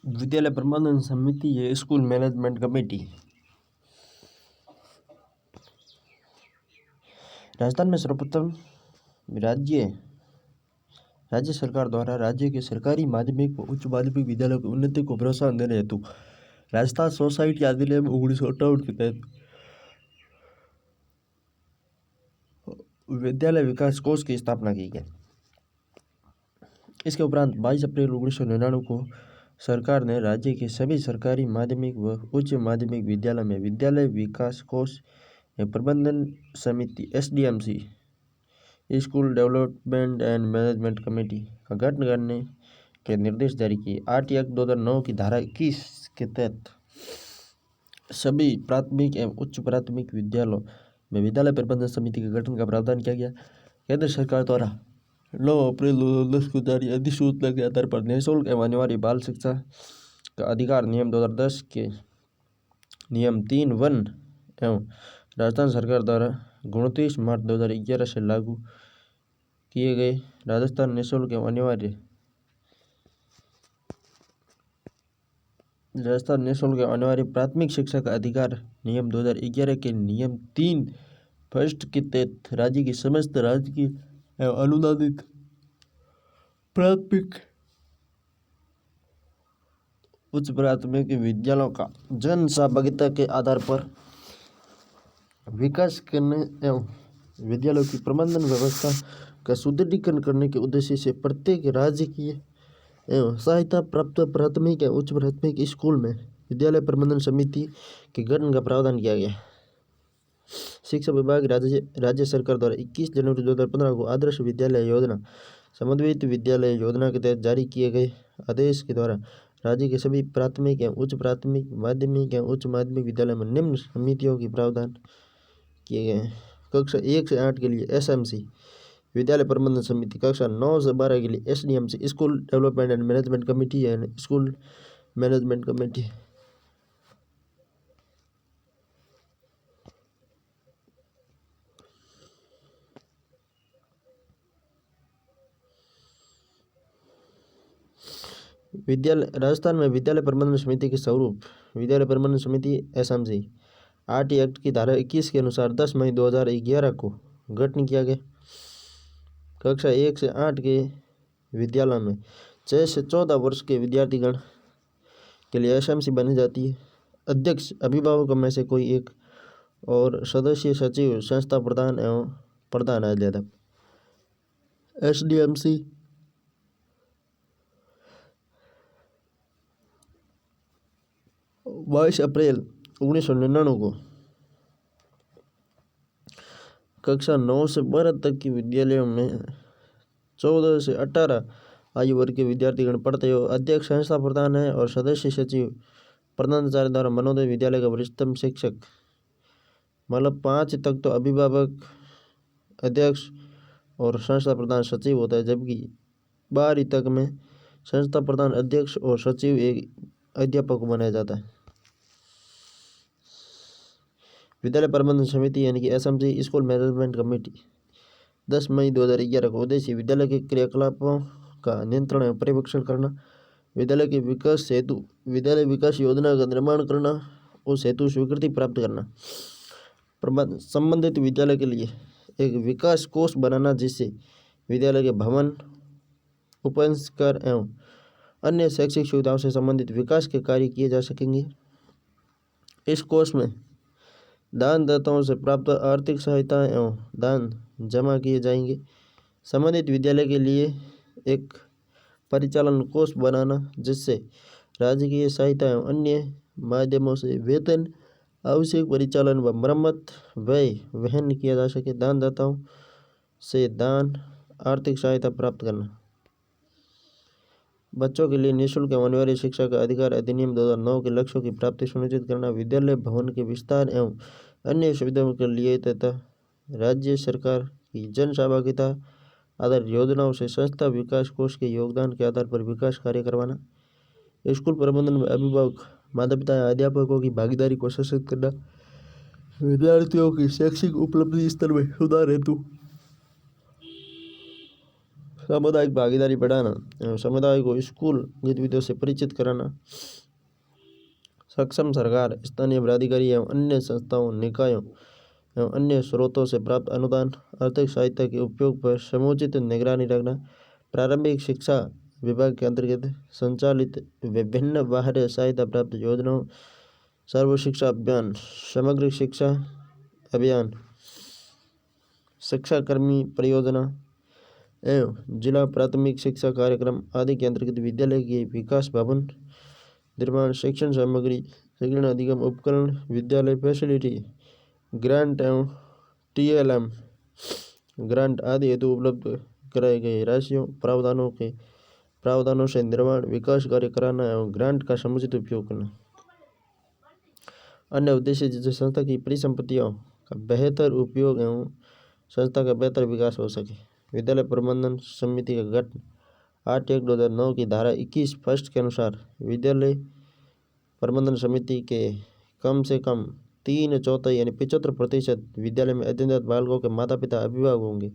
विद्यालय प्रबंधन समिति या स्कूल मैनेजमेंट कमेटी। राजस्थान में सर्वप्रथम राज्य सरकार द्वारा राज्य के सरकारी माध्यमिक व उच्च माध्यमिक विद्यालयों की उन्नति को प्रोत्साहन देने हेतु राजस्थान सोसाइटी अधिनियम 1958 के तहत विद्यालय विकास कोष की स्थापना की गई। इसके उपरांत 22 अप्रैल 1999 को सरकार ने राज्य के सभी सरकारी माध्यमिक व उच्च माध्यमिक विद्यालय में विद्यालय विकास कोष या प्रबंधन समिति SDMC school development and management committee का गठन करने के निर्देश जारी किए। 8 एक्ट 2009 की धारा 21 के तहत सभी प्राथमिक एवं उच्च प्राथमिक विद्यालयों में विद्यालय प्रबंधन समिति के गठन का प्रावधान किया गया। केंद्र सरकार द्वारा 9 अप्रैल 2010 को जारी अधिसूचना के आधार पर निःशुल्क एवं अनिवार्य बाल शिक्षा का अधिकार नियम 2010 के नियम 3(1) एवं राजस्थान सरकार द्वारा 29 मार्च 2011 से लागू किए गए राजस्थान निःशुल्क एवं अनिवार्य प्राथमिक शिक्षा का अधिकार नियम 2011 के नियम 3(1) के तहत राज्य की समस्त राजकीय एवं अनुदानित प्राथमिक उच्च प्राथमिक विद्यालयों का जन सहभागिता के आधार पर विकास करने एवं विद्यालयों की प्रबंधन व्यवस्था का सुदृढ़ीकरण करने के उद्देश्य से प्रत्येक राजकीय एवं सहायता प्राप्त प्राथमिक एवं उच्च प्राथमिक स्कूल में विद्यालय प्रबंधन समिति के गठन का प्रावधान किया गया। शिक्षा विभाग राज्य सरकार द्वारा 21 जनवरी 2015 को आदर्श विद्यालय योजना समन्वित विद्यालय योजना के तहत जारी किए गए आदेश के द्वारा राज्य के सभी प्राथमिक एवं उच्च प्राथमिक माध्यमिक एवं उच्च माध्यमिक विद्यालय में निम्न समितियों की प्रावधान किए गए हैं। कक्षा 1 से 8 के लिए SMC विद्यालय प्रबंधन समिति, कक्षा 9 से 12 के लिए SDMC school development and management committee and school management committee. Rajasthan में विद्यालय प्रबंधन समिति के स्वरूप विद्यालय प्रबंधन समिति SMC 8 एक्ट की धारा 21 के अनुसार 10 मई 2011 को गठन किया गया। कक्षा 1 से 8 के विद्यालय में 6 से 14 वर्ष के विद्यार्थीगण के लिए SMC बनी जाती है। अध्यक्ष अभिभावकों में से कोई एक और सदस्य सचिव संस्था प्रधान एवं प्रधान अध्यापक। SDMC 22 अप्रैल 1999 को कक्षा 9 से 12 तक की विद्यालयों में 14 से 18 आयु वर्ग के विद्यार्थीगण पढ़ते हो। अध्यक्ष संस्था प्रधान है और सदस्य सचिव प्रधानाचार्य द्वारा मनोदय विद्यालय का वरिष्ठतम शिक्षक, मतलब 5 तक तो अभिभावक, अध्यक्ष और संस्था प्रधान सचिव होता है, जबकि 12 तक में संस्था प्रधान, अध्यक्ष और सचिव एक अध्यापक को बनाया जाता है। विद्यालय प्रबंधन समिति यानी कि SMC स्कूल मैनेजमेंट कमेटी 10 मई 2011 को उद्देश्य विद्यालय के क्रियाकलापों का नियंत्रण एवं पर्यवेक्षण करना, विद्यालय के विकास हेतु विद्यालय विकास योजना का निर्माण करना, उस हेतु स्वीकृति प्राप्त करना, संबंधित विद्यालय के लिए एक विकास कोष बनाना जिससे विद्यालय के भवन, उपसंस्कार एवं अन्य शैक्षिक सुविधाओं से संबंधित विकास के कार्य किए जा सकेंगे। इस कोष में दानदाताओं से प्राप्त आर्थिक सहायता एवं दान जमा किए जाएंगे। संबंधित विद्यालय के लिए एक परिचालन कोष बनाना जिससे राजकीय सहायता एवं अन्य माध्यमों से वेतन, आवश्यक परिचालन व मरम्मत व्यय वहन किया जा सके। दानदाताओं से दान, आर्थिक सहायता प्राप्त करना। बच्चों के लिए निःशुल्क एवं अनिवार्य शिक्षा का अधिकार अधिनियम 2009 के लक्ष्यों की प्राप्ति सुनिश्चित करना। विद्यालय भवन के विस्तार एवं अन्य सुविधाओं के लिए तथा राज्य सरकार की जन सहभागिता आधारित योजनाओं से संस्था विकास कोष के योगदान के आधार पर विकास कार्य करवाना। स्कूल प्रबंधन में अभिभावक, माता पिता या अध्यापकों की भागीदारी को सशक्त करना। विद्यार्थियों की शैक्षिक उपलब्धि स्तर में सुधार हेतु सामुदायिक भागीदारी बढ़ाना एवं समुदाय को स्कूल गतिविधियों से परिचित कराना। सक्षम सरकार, स्थानीय प्राधिकारी एवं अन्य संस्थाओं, निकायों एवं अन्य स्रोतों से प्राप्त अनुदान, आर्थिक सहायता के उपयोग पर समुचित निगरानी रखना। प्रारंभिक शिक्षा विभाग के अंतर्गत संचालित विभिन्न बाह्य सहायता प्राप्त योजनाओं, सर्व शिक्षा अभियान, समग्र शिक्षा अभियान, शिक्षाकर्मी परियोजना एवं जिला प्राथमिक शिक्षा कार्यक्रम आदि के अंतर्गत विद्यालय के विकास भवन निर्माण, शिक्षण सामग्री, शिक्षण अधिगम उपकरण, विद्यालय फैसिलिटी ग्रांट एवं TLM ग्रांट आदि हेतु उपलब्ध कराए गए राशियों प्रावधानों से निर्माण विकास कार्य कराना एवं ग्रांट का समुचित उपयोग करना। अन्य उद्देश्य जिससे संस्था की परिसंपत्तियों का बेहतर उपयोग एवं संस्था का बेहतर विकास हो सके। विद्यालय प्रबंधन समिति का गठन 8/1/2009 की धारा 21 फर्स्ट के अनुसार विद्यालय प्रबंधन समिति के कम से कम 3/4 यानी 75% विद्यालय में अध्ययनरत बालकों के माता पिता अभिभावक होंगे।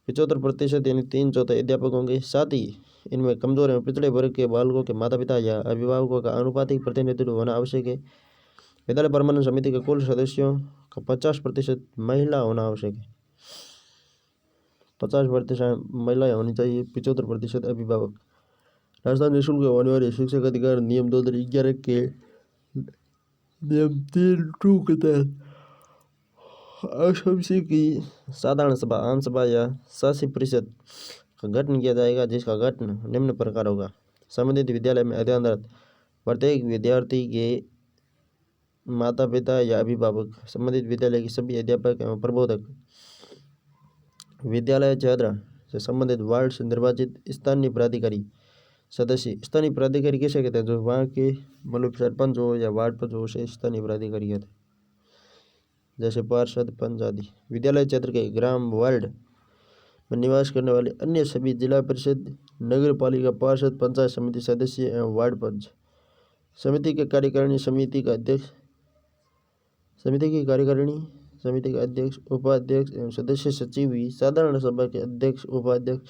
75% यानी 3/4 अध्यापक होंगे। साथ ही इनमें कमजोर एवं पिछड़े वर्ग के बालकों के माता पिता या अभिभावकों का आनुपातिक प्रतिनिधित्व होना आवश्यक है। विद्यालय प्रबंधन समिति के कुल सदस्यों का 50% महिला होना आवश्यक है। 50% महिलाएं होनी चाहिए, 75% अभिभावक। राजस्थान निःशुल्क होने वाले शिक्षक अधिकार नियम 2011 के नियम 3(2) के तहत एसएमसी की साधारण सभा, आम सभा या शासी परिषद का गठन किया जाएगा, जिसका गठन निम्न प्रकार होगा। संबंधित विद्यालय में अध्ययनरत प्रत्येक विद्यार्थी के माता पिता या अभिभावक, संबंधित विद्यालय के सभी अध्यापक एवं प्रबोधक, विद्यालय क्षेत्र से संबंधित वार्ड से निर्वाचित स्थानीय प्राधिकारी सदस्य। स्थानीय प्राधिकारी कैसे कहते हैं? जो वहाँ के मतलब सरपंच हो या वार्ड पंच हो, उसे स्थानीय प्राधिकारी कहते हैं, जैसे पार्षद, पंच आदि। विद्यालय क्षेत्र के ग्राम वार्ड में निवास करने वाले अन्य सभी जिला परिषद, नगर पालिका पार्षद, पंचायत समिति सदस्य एवं वार्ड पंच। समिति के कार्यकारिणी समिति का अध्यक्ष, उपाध्यक्ष एवं सदस्य सचिव ही साधारण सभा के अध्यक्ष, उपाध्यक्ष,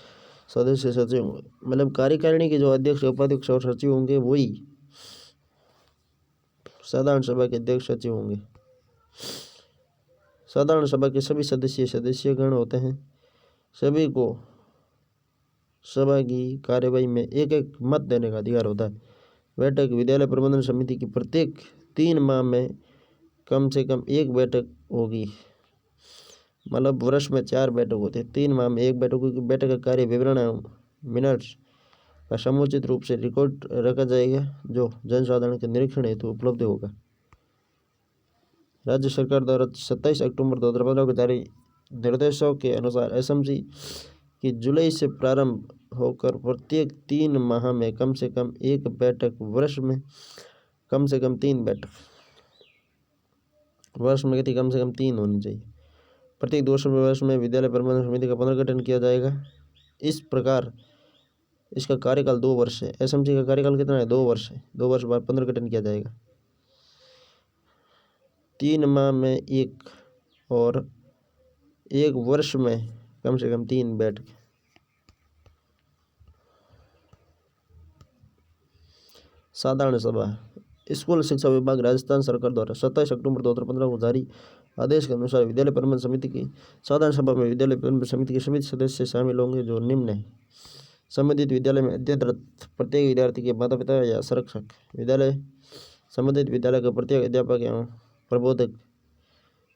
सदस्य सचिव होंगे। मतलब कार्यकारिणी के जो अध्यक्ष, उपाध्यक्ष और सचिव होंगे वही साधारण सभा के अध्यक्ष, सचिव होंगे। साधारण सभा के सभी सदस्यगण होते हैं। सभी को सभा की कार्यवाही में एक मत देने का अधिकार होता है। बैठक विद्यालय प्रबंधन समिति की प्रत्येक 3 माह में कम से कम 1 बैठक होगी। मतलब वर्ष में 4 बैठक होते हैं, 3 माह में 1 बैठक होगी। बैठक का कार्य विवरण एवं मिनट्स का समुचित रूप से रिकॉर्ड रखा जाएगा, जो जनसाधारण के निरीक्षण हेतु उपलब्ध होगा। राज्य सरकार द्वारा 27 अक्टूबर 2015 को जारी निर्देशों के अनुसार एसएमसी की जुलाई से प्रारंभ होकर प्रत्येक 3 माह में कम से कम 1 बैठक, वर्ष में कम से कम 3 बैठक, वर्ष में कम से कम 3 होनी चाहिए। प्रत्येक 2 वर्ष में विद्यालय प्रबंधन समिति का पुनर्गठन किया जाएगा। इस प्रकार इसका कार्यकाल 2 वर्ष है। एसएमसी का कार्यकाल कितना है? 2 वर्ष है। 2 वर्ष बाद पुनर्गठन किया जाएगा। 3 माह में 1 और 1 वर्ष में कम से कम 3 बैठक। साधारण सभा स्कूल शिक्षा विभाग राजस्थान सरकार द्वारा 27 अक्टूबर 2015 को जारी आदेश के अनुसार विद्यालय प्रबंधन समिति की साधारण सभा में विद्यालय प्रबंधन समिति के सभी सदस्य शामिल होंगे, जो निम्न है। संबंधित विद्यालय में अध्ययनरत प्रत्येक विद्यार्थी के माता पिता या संरक्षक, संबंधित विद्यालय का प्रत्येक अध्यापक एवं प्रबोधक,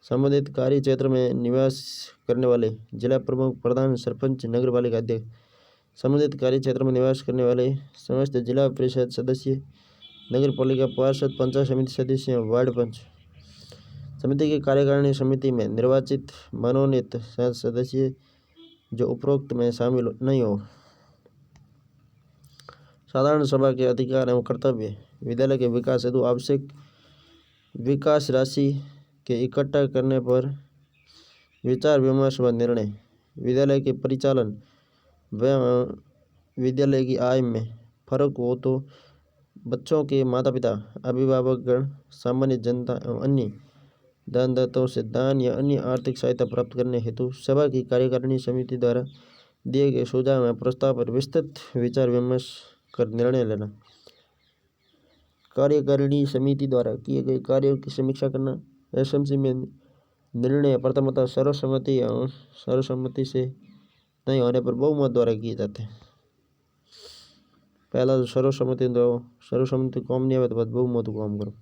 संबंधित कार्य क्षेत्र में निवास करने वाले जिला प्रमुख, प्रधान, सरपंच, नगर पालिका अध्यक्ष, संबंधित कार्य क्षेत्र में निवास करने वाले समस्त जिला परिषद सदस्य, नगर पालिका पार्षद, पंचायत समिति सदस्य, वार्ड पंच। समिति की कार्यकारिणी समिति में निर्वाचित मनोनीत सदस्य जो उपरोक्त में शामिल नहीं हो। साधारण सभा के अधिकार एवं कर्तव्य विद्यालय के विकास हेतु आवश्यक विकास राशि के इकट्ठा करने पर विचार विमर्श व निर्णय, विद्यालय के परिचालन व विद्यालय की आय में फर्क हो तो बच्चों के माता पिता, अभिभावकगण, सामान्य जनता एवं अन्य दानदाताओं से दान या अन्य आर्थिक सहायता प्राप्त करने हेतु सभा की कार्यकारिणी समिति द्वारा दिए गए सुझाव में प्रस्ताव पर विस्तृत विचार विमर्श कर निर्णय लेना। कार्यकारिणी समिति द्वारा किए गए कार्यों की समीक्षा करना। एसएमसी में निर्णय प्रथमतः सर्वसम्मति या सर्वसम्मति से नहीं होने पर बहुमत द्वारा किए जाते हैं। पहला तो सर्वसम्मति दो, सर्वसम्मति कॉम नहीं आवे तो बाद बहुमत कॉम करो।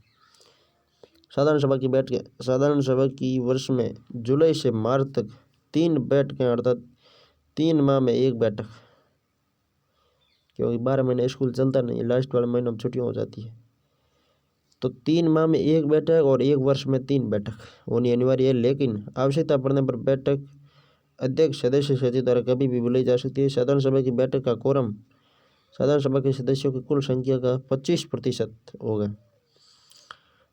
साधारण सभा की बैठकें। साधारण सभा की वर्ष में जुलाई से मार्च तक 3 बैठकें अर्थात 3 माह में 1 बैठक, क्योंकि 12 महीने स्कूल चलता नहीं, लास्ट वाले महीनों में छुट्टियाँ हो जाती है, तो 3 माह में 1 बैठक और 1 वर्ष में 3 बैठक होनी अनिवार्य है। लेकिन आवश्यकता पड़ने पर बैठक अध्यक्ष सदस्य सचिव द्वारा कभी भी बुलाई जा सकती है। साधारण सभा की बैठक का कोरम साधारण सभा के सदस्यों की कुल संख्या का 25% होगा।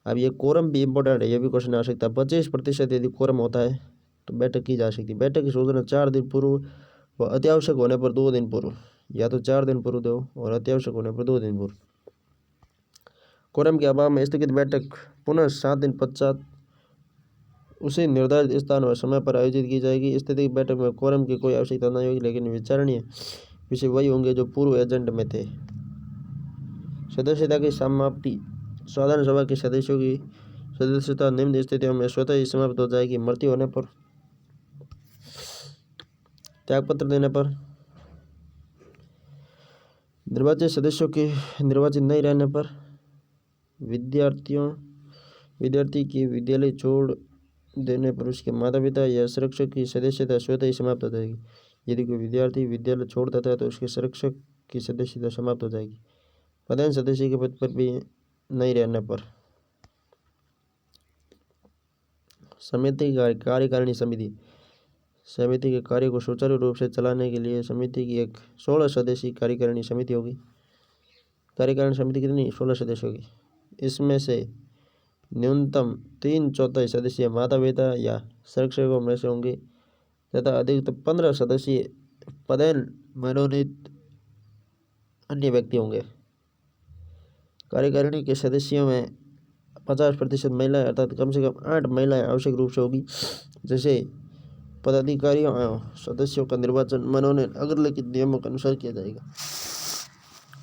अब ये कोरम भी इम्पोर्टेंट है, ये भी क्वेश्चन आ सकता है। 25% यदि कोरम होता है तो बैठक की जा सकती है। बैठक की सूचना 4 दिन पूर्व व अत्यावश्यक होने पर 2 दिन पूर्व, या तो 4 दिन पूर्व दो और अत्यावश्यक होने पर 2 दिन पूर्व। कोरम के अभाव में स्थगित बैठक पुनः 7 दिन पश्चात उसी निर्धारित स्थान और समय पर आयोजित की जाएगी। स्थगित बैठक में कोरम की कोई आवश्यकता नहीं होगी, लेकिन विचारणीय विषय वही होंगे जो पूर्व एजेंडा में थे। सदस्यता की समाप्ति। साधारण सभा के सदस्यों की सदस्यता निम्न स्थितियों में स्वतः ही समाप्त हो जाएगी: मृत्यु होने पर, त्यागपत्र देने पर, निर्वाचित सदस्यों के निर्वाचित नहीं रहने पर, विद्यार्थी की विद्यालय छोड़ देने पर उसके माता पिता या संरक्षक की सदस्यता स्वतः ही समाप्त हो जाएगी। यदि कोई विद्यार्थी विद्यालय छोड़ देता है तो उसके संरक्षक की सदस्यता समाप्त हो जाएगी। प्रधान सदस्य के पद पर भी नहीं रहने पर। समिति कार्यकारिणी समिति। समिति के कार्य को सुचारू रूप से चलाने के लिए समिति की एक 16 सदस्यीय कार्यकारिणी समिति होगी। कार्यकारिणी समिति कितनी? 16 सदस्य होगी। इसमें से न्यूनतम 3/4 सदस्य माता पिता या संरक्षकों में से होंगे तथा अधिकतम 15 सदस्यीय पदेन मनोनीत अन्य व्यक्ति होंगे। कार्यकारिणी के सदस्यों में 50% महिलाएं अर्थात कम से कम 8 महिलाएं आवश्यक रूप से होगी। जैसे पदाधिकारियों एवं सदस्यों का निर्वाचन मनोनयन अग्रलिखित नियमों के अनुसार किया जाएगा।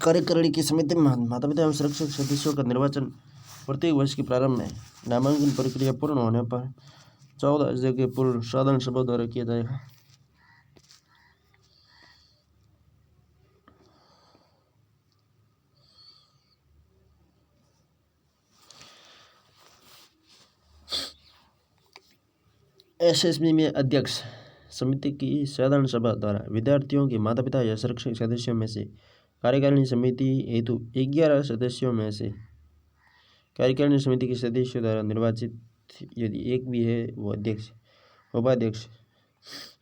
कार्यकारिणी की समिति में माता पिता एवं संरक्षक सदस्यों का निर्वाचन प्रत्येक वर्ष के प्रारंभ में नामांकन प्रक्रिया पूर्ण होने पर 14 जगह पूर्व साधारण सभा द्वारा किया जाएगा। एसएसबी में अध्यक्ष। समिति की साधारण सभा द्वारा विद्यार्थियों के माता पिता या संरक्षक सदस्यों में से कार्यकारिणी समिति हेतु 11 सदस्यों में से कार्यकारिणी समिति के सदस्यों द्वारा निर्वाचित यदि एक भी है वो अध्यक्ष उपाध्यक्ष।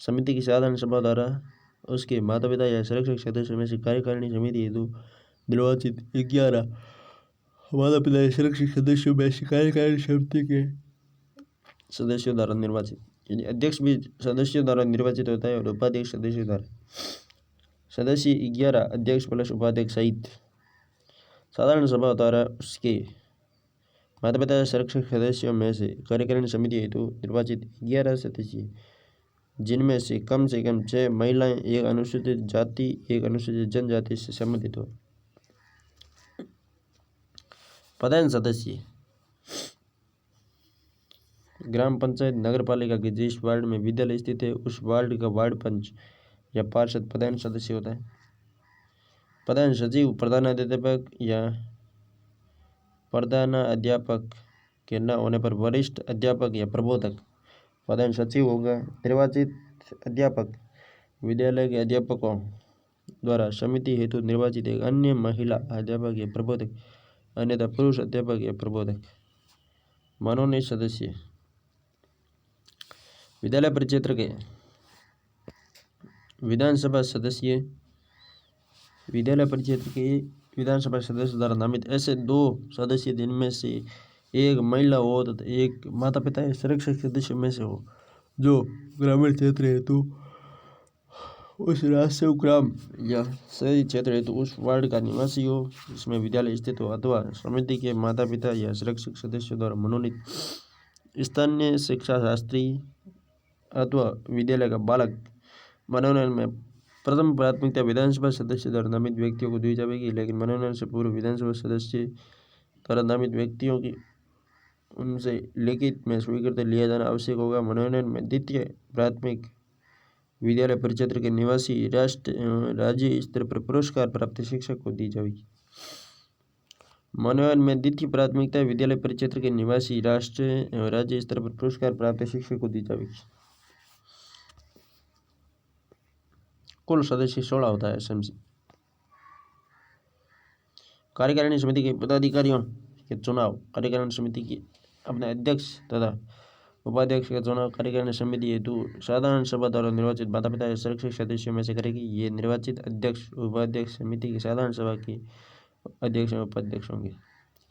समिति की साधारण सभा द्वारा उसके माता पिता या संरक्षक सदस्यों में से कार्यकारिणी समिति हेतु निर्वाचित 11 माता पिता या संरक्षक सदस्यों में से कार्यकारिणी समिति के सदस्यों द्वारा निर्वाचित। यदि अध्यक्ष भी सदस्यों द्वारा निर्वाचित होता है और उपाध्यक्ष सदस्यों द्वारा। सदस्य 11 अध्यक्ष प्लस उपाध्यक्ष सहित साधारण सभा द्वारा उसके माता पिता या संरक्षक सदस्यों में से कार्यकारिणी समिति हेतु निर्वाचित 11 सदस्य, जिनमें से कम 6 महिलाएं, 1 अनुसूचित जाति, 1 अनुसूचित जनजाति से संबंधित हो। प्रधान सदस्य। ग्राम पंचायत नगर पालिका के जिस वार्ड में विद्यालय स्थित है उस वार्ड का वार्ड पंच या पार्षद प्रधान सदस्य होता है। प्रधान सचिव प्रधानाध्यापक या प्रधानाध्यापक के न होने पर वरिष्ठ अध्यापक या प्रबोधक प्रधान सचिव होगा। निर्वाचित अध्यापक विद्यालय के अध्यापकों द्वारा समिति हेतु निर्वाचित एक अन्य महिला अध्यापक या प्रबोधक, अन्यथा पुरुष अध्यापक या प्रबोधक। मनोनीत सदस्य। विद्यालय परिक्षेत्र के विधानसभा सदस्य। विद्यालय परिक्षेत्र के विधानसभा सदस्य द्वारा नामित ऐसे 2 सदस्य जिनमें से एक महिला हो तथा एक माता पिता या संरक्षक सदस्यों में से हो, जो ग्रामीण क्षेत्र हेतु उस राष्ट्रीय ग्राम या शहरी क्षेत्र हेतु उस वार्ड का निवासी हो जिसमें विद्यालय स्थित हो, अथवा समिति के माता पिता या संरक्षक सदस्यों द्वारा मनोनीत स्थानीय शिक्षा शास्त्री अथवा विद्यालय का बालक मनोनयन में प्रथम प्राथमिकता विधानसभा सदस्य द्वारा नामित व्यक्तियों को दी जाएगी, लेकिन मनोनयन से पूर्व विधानसभा सदस्य द्वारा नामित व्यक्तियों की उनसे लिखित में स्वीकृति लिया जाना आवश्यक होगा। मनोनयन में द्वितीय प्राथमिक विद्यालय परिक्षेत्र के निवासी राज्य स्तर पर पुरस्कार प्राप्त शिक्षक को दी जाएगी। मनोनयन में द्वितीय प्राथमिकता विद्यालय परिक्षेत्र के निवासी राष्ट्रीय एवं राज्य स्तर पर पुरस्कार प्राप्त शिक्षक को दी जाएगी। कुल सदस्य 16 होता है एसएमसी। कार्यकारिणी समिति के पदाधिकारियों के चुनाव। कार्यकारिणी समिति की अपने अध्यक्ष तथा उपाध्यक्ष का चुनाव कार्यकारिणी समिति हेतु साधारण सभा द्वारा निर्वाचित माता पिता या शैक्षिक सदस्यों में से करेगी। ये निर्वाचित अध्यक्ष उपाध्यक्ष समिति की साधारण सभा के अध्यक्ष एवं उपाध्यक्ष होंगे।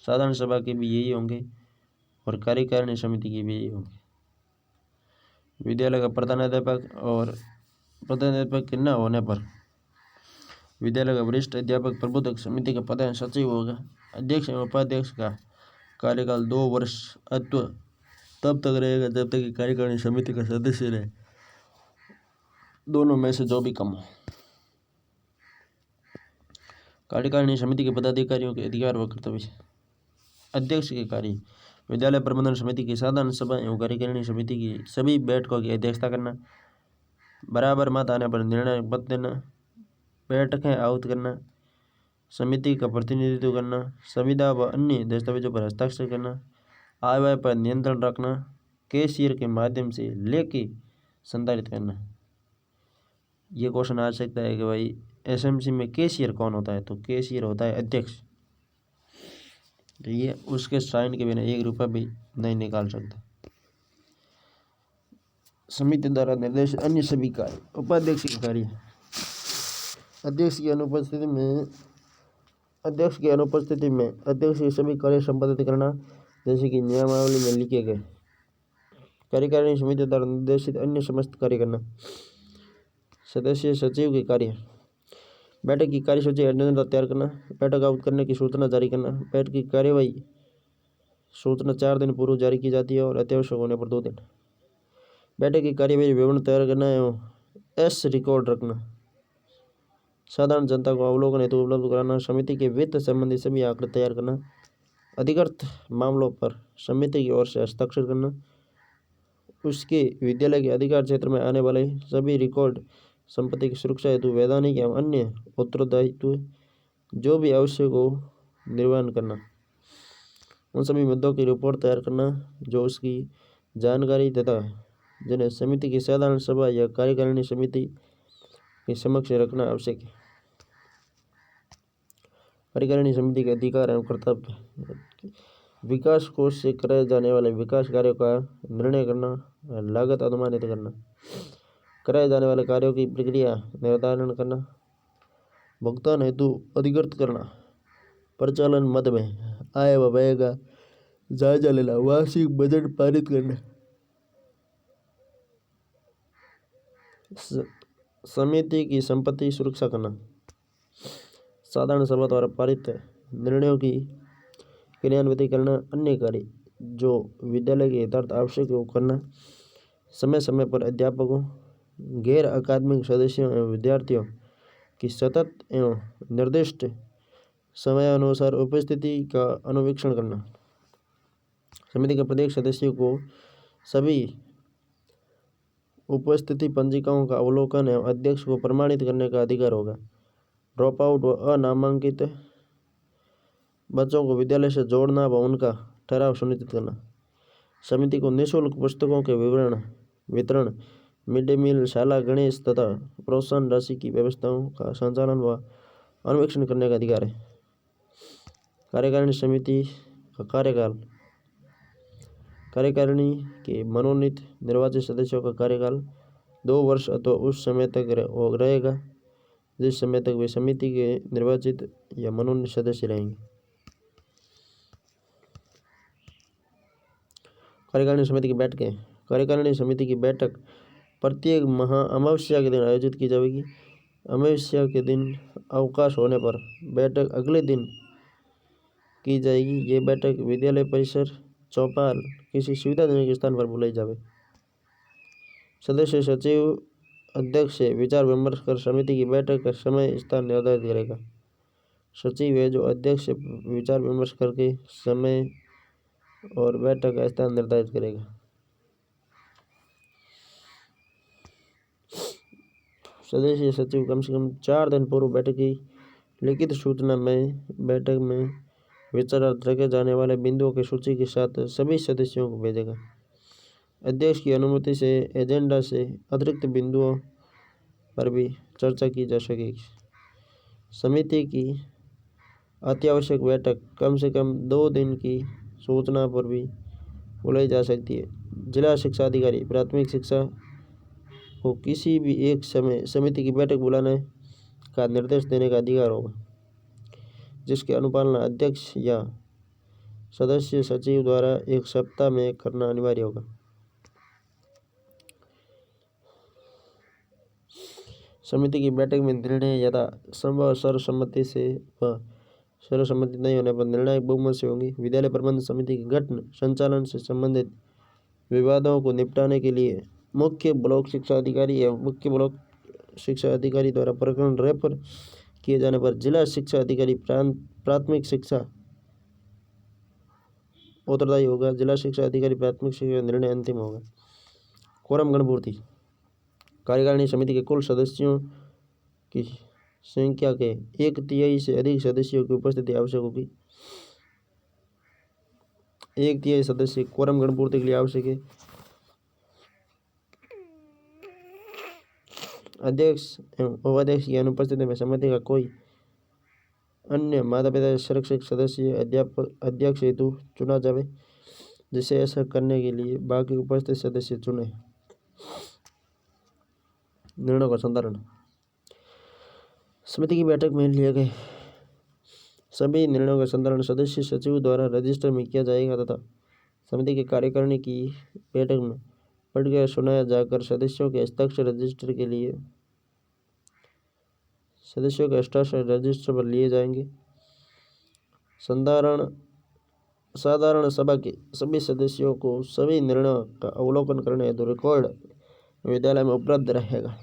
साधारण सभा के भी यही होंगे और कार्यकारिणी समिति के भी यही होंगे। विद्यालय का प्रधानाध्यापक और प्रधानाध्यापक के न होने पर विद्यालय का वरिष्ठ अध्यापक प्रबोधक समिति का प्रधान सचिव होगा। अध्यक्ष एवं उपाध्यक्ष का कार्यकाल 2 वर्ष अथवा तब तक रहेगा जब तक कि कार्यकारिणी समिति का सदस्य रहे, दोनों में से जो भी कम हो। कार्यकारिणी समिति के पदाधिकारियों के अधिकार व कर्तव्य। अध्यक्ष के कार्य। विद्यालय प्रबंधन समिति की साधारण सभा एवं कार्यकारिणी समिति की सभी बैठकों की अध्यक्षता करना, बराबर मत आने पर निर्णय मत देना, बैठकें आहूत करना, समिति का प्रतिनिधित्व करना, संविदा व अन्य दस्तावेजों पर हस्ताक्षर करना, आय व्यय पर नियंत्रण रखना, कैशियर के माध्यम से लेके संधारित करना। ये क्वेश्चन आ सकता है कि भाई एसएमसी में कैशियर कौन होता है, तो कैशियर होता है अध्यक्ष। तो ये उसके साइन के बिना 1 रुपया भी नहीं निकाल सकता। समिति द्वारा निर्देशित अन्य सभी कार्य। उपाध्यक्ष के कार्य। अध्यक्ष की अनुपस्थिति में अध्यक्ष के सभी कार्य संपादित करना, जैसे कि नियमावली में लिखे गए। कार्यकारिणी समिति द्वारा निर्देशित अन्य समस्त कार्य करना। सदस्य सचिव के कार्य। बैठक की कार्यसूची एजेंडा तैयार करना, बैठक आहूत करने की सूचना जारी करना। बैठक की कार्यवाही सूचना 4 दिन पूर्व जारी की जाती है और अत्यावश्यक होने पर 2 दिन। बैठक की कार्यवाही विवरण तैयार करना एवं रिकॉर्ड रखना। साधारण जनता को अवलोकन हेतु उपलब्ध कराना। समिति के वित्त संबंधी सभी आंकड़े तैयार करना। अधिकृत मामलों पर समिति की ओर से हस्ताक्षर करना। उसके विद्यालय के अधिकार क्षेत्र में आने वाले सभी रिकॉर्ड संपत्ति की सुरक्षा हेतु वैधानिक एवं अन्य उत्तरदायित्व जो भी आवश्यक हो निर्वहन करना। उन सभी मुद्दों की रिपोर्ट तैयार करना जो उसकी जानकारी तथा जिन्हें समिति की साधारण सभा या कार्यकारिणी समिति के समक्ष रखना आवश्यक है। कार्यकारिणी समिति के अधिकार एवं कर्तव्य। विकास कोष से कराए जाने वाले विकास कार्यों का निर्णय करना, लागत अनुमानित करना, कराए जाने वाले कार्यों की प्रक्रिया निर्धारण करना, भुगतान हेतु अधिकृत करना, परिचालन मद में आय व व्यय का जायजा लेना, वार्षिक बजट पारित करना, समिति की संपत्ति सुरक्षा करना, साधारण सभा द्वारा पारित निर्णयों की क्रियान्वित करना, अन्य कार्य जो विद्यालय के हितार्थ आवश्यक हो करना, समय समय पर अध्यापकों, गैर अकादमिक सदस्यों एवं विद्यार्थियों की सतत एवं निर्दिष्ट समयानुसार उपस्थिति का अनुवीक्षण करना। समिति के प्रत्येक सदस्यों को सभी उपस्थिति पंजिकाओं का अवलोकन एवं अध्यक्ष को प्रमाणित करने का अधिकार होगा। ड्रॉप आउट व अनामांकित बच्चों को विद्यालय से जोड़ना व उनका ठहराव सुनिश्चित करना। समिति को निःशुल्क पुस्तकों के वितरण, मिड डे मील, शाला गणेश तथा प्रोत्साहन राशि की व्यवस्थाओं का संचालन व अनुवीक्षण करने का अधिकार है। कार्यकारिणी समिति का कार्यकाल। कार्यकारिणी के मनोनीत निर्वाचित सदस्यों का कार्यकाल 2 वर्ष अथवा उस समय तक रहेगा जिस समय तक वे समिति के निर्वाचित या मनोनीत सदस्य रहेंगे। कार्यकारिणी समिति की बैठकें। कार्यकारिणी समिति की बैठक प्रत्येक महा अमावस्या के दिन आयोजित की जाएगी। अमावस्या के दिन अवकाश होने पर बैठक अगले दिन की जाएगी। ये बैठक विद्यालय परिसर, चौपाल, किसी सुविधाजनक स्थान पर बुलाई जाए। सदस्य सचिव अध्यक्ष से विचार विमर्श कर समिति की बैठक का समय स्थान निर्धारित करेगा। सचिव है जो अध्यक्ष से विचार विमर्श करके समय और बैठक का स्थान निर्धारित करेगा। सदस्य सचिव कम से कम 4 दिन पूर्व बैठक की लिखित सूचना में बैठक में विचारार्थ रखे जाने वाले बिंदुओं की सूची के साथ सभी सदस्यों को भेजेगा। अध्यक्ष की अनुमति से एजेंडा से अतिरिक्त बिंदुओं पर भी चर्चा की जा सकेगी। समिति की अत्यावश्यक बैठक कम से कम 2 दिन की सूचना पर भी बुलाई जा सकती है। जिला शिक्षा अधिकारी प्राथमिक शिक्षा को किसी भी एक समय समिति की बैठक बुलाने का निर्देश देने का अधिकार होगा, जिसकी अनुपालना अध्यक्ष या सदस्य सचिव द्वारा 1 सप्ताह में करना अनिवार्य होगा। समिति की बैठक में निर्णय यथा संभव सर्वसम्मति से व सर्वसम्मति नहीं होने पर निर्णायक बहुमत से होंगी। विद्यालय प्रबंधन समिति के गठन संचालन से संबंधित विवादों को निपटाने के लिए मुख्य ब्लॉक शिक्षा अधिकारी एवं मुख्य ब्लॉक शिक्षा अधिकारी द्वारा प्रकरण रेफर किए जाने पर जिला शिक्षा अधिकारी प्राथमिक शिक्षा उत्तरदायी होगा। जिला शिक्षा अधिकारी प्राथमिक शिक्षा का निर्णय अंतिम होगा। कोरम गणपूर्ति कार्यकारिणी समिति के कुल सदस्यों की संख्या के 1/3 से अधिक सदस्यों की उपस्थिति आवश्यक होगी। 1/3 सदस्य कोरम गणपूर्ति के लिए आवश्यक है। अध्यक्ष एवं उपाध्यक्ष की अनुपस्थिति में समिति का कोई अन्य माता पिता शैक्षिक सदस्य अध्यक्ष हेतु चुना जावे, जिसे ऐसा करने के लिए बाकी उपस्थित सदस्य चुने। निर्णयों का संधारण समिति की बैठक में लिए गए सभी निर्णयों का संधारण सदस्य सचिव द्वारा रजिस्टर में किया जाएगा तथा समिति के कार्यकारिणी की बैठक में पढ़कर सुनाया जाकर सदस्यों के हस्ताक्षर रजिस्टर के लिए सदस्यों के हस्ताक्षर रजिस्टर पर लिए जाएंगे। साधारण सभा के सभी सदस्यों को सभी निर्णयों का अवलोकन करने हेतु रिकॉर्ड विद्यालय में उपलब्ध रहेगा।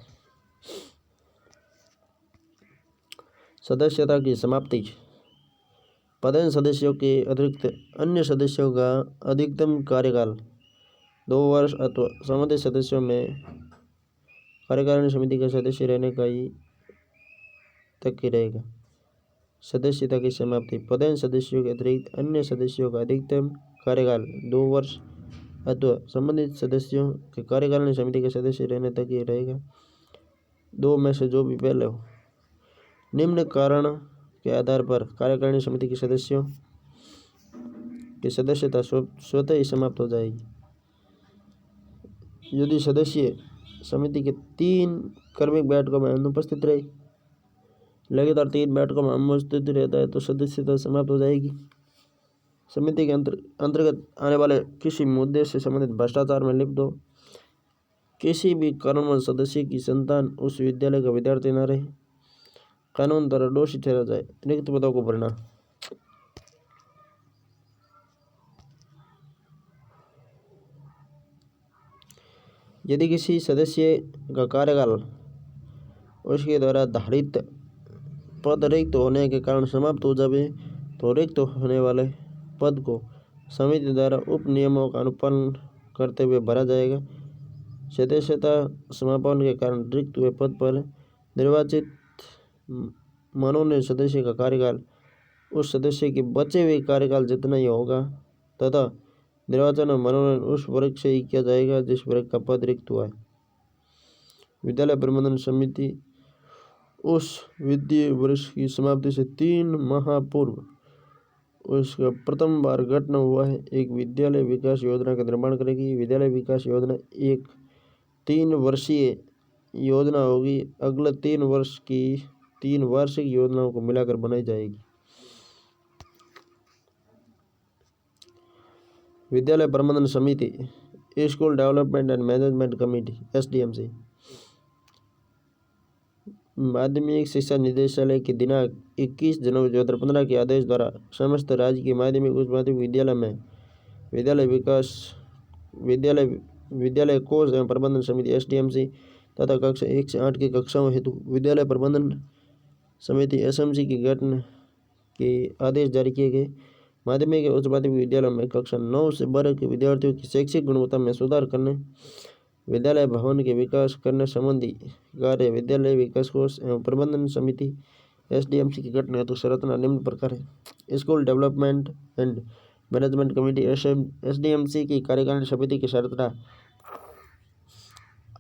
सदस्यता की समाप्ति पदेन सदस्यों के अतिरिक्त अन्य सदस्यों का अधिकतम कार्यकाल 2 वर्ष अथवा संबंधित सदस्यों में कार्यकारिणी समिति का सदस्य रहने का ही तक ही रहेगा। सदस्यता की समाप्ति पदेन सदस्यों के अतिरिक्त अन्य सदस्यों का अधिकतम कार्यकाल 2 वर्ष अथवा संबंधित सदस्यों के कार्यकारिणी समिति के सदस्य रहने तक ही रहेगा। 2 में से जो भी पहले हो। निम्न कारण के आधार पर कार्यकारिणी समिति के सदस्यों की सदस्यता स्वतः ही समाप्त हो जाएगी। यदि सदस्य समिति के 3 क्रमिक बैठकों में अनुपस्थित रहे, लगातार 3 बैठकों में अनुपस्थित रहता है तो सदस्यता समाप्त हो जाएगी। समिति के अंतर्गत आने वाले किसी मुद्दे से संबंधित भ्रष्टाचार में लिप्त हो, किसी भी कारणवश सदस्य की संतान उस विद्यालय का विद्यार्थी न रहे, कानून द्वारा दोषी ठहरा जाए, रिक्त पदों को भरना। यदि किसी सदस्य का कार्यकाल उसके द्वारा धारित पद रिक्त होने के कारण समाप्त हो जावे तो रिक्त होने वाले पद को समिति द्वारा उप नियमों का अनुपालन करते हुए भरा जाएगा। सदस्यता समापन के कारण रिक्त हुए पद पर निर्वाचित मनोनीत सदस्य का कार्यकाल उस सदस्य के बचे हुए कार्यकाल जितना ही होगा तथा निर्वाचन और मनोनयन उस वर्ग से ही किया जाएगा जिस वर्ग का पद रिक्त हुआ है। विद्यालय प्रबंधन समिति उस वित्तीय वर्ष की समाप्ति से 3 माह पूर्व उसका प्रथम बार गठन हुआ है एक विद्यालय विकास योजना का निर्माण करेगी। विद्यालय विकास योजना एक 3 वर्षीय योजना होगी। अगले 3 वर्ष की 3 वार्षिक योजनाओं को मिलाकर बनाई जाएगी। विद्यालय प्रबंधन समिति school development and management committee SDMC माध्यमिक शिक्षा निदेशालय के दिनांक 21 जनवरी 2015 के आदेश द्वारा समस्त राज्य के माध्यमिक उच्च माध्यमिक विद्यालय में विद्यालय कोष एवं प्रबंधन समिति SDMC तथा कक्षा 1 से 8 की कक्षाओं हेतु विद्यालय प्रबंधन समिति एसएमसी की गठन के आदेश जारी किए गए। माध्यमिक एवं उच्च माध्यमिक विद्यालयों में कक्षा 9 से 12 के विद्यार्थियों की शैक्षिक गुणवत्ता में सुधार करने, विद्यालय भवन के विकास करने संबंधी कार्य विद्यालय विकास कोष एवं प्रबंधन समिति एसडीएमसी की गठन हेतु संरचना निम्न प्रकार है। School development and management committee SDMC की कार्यकारिणी समिति की संरचना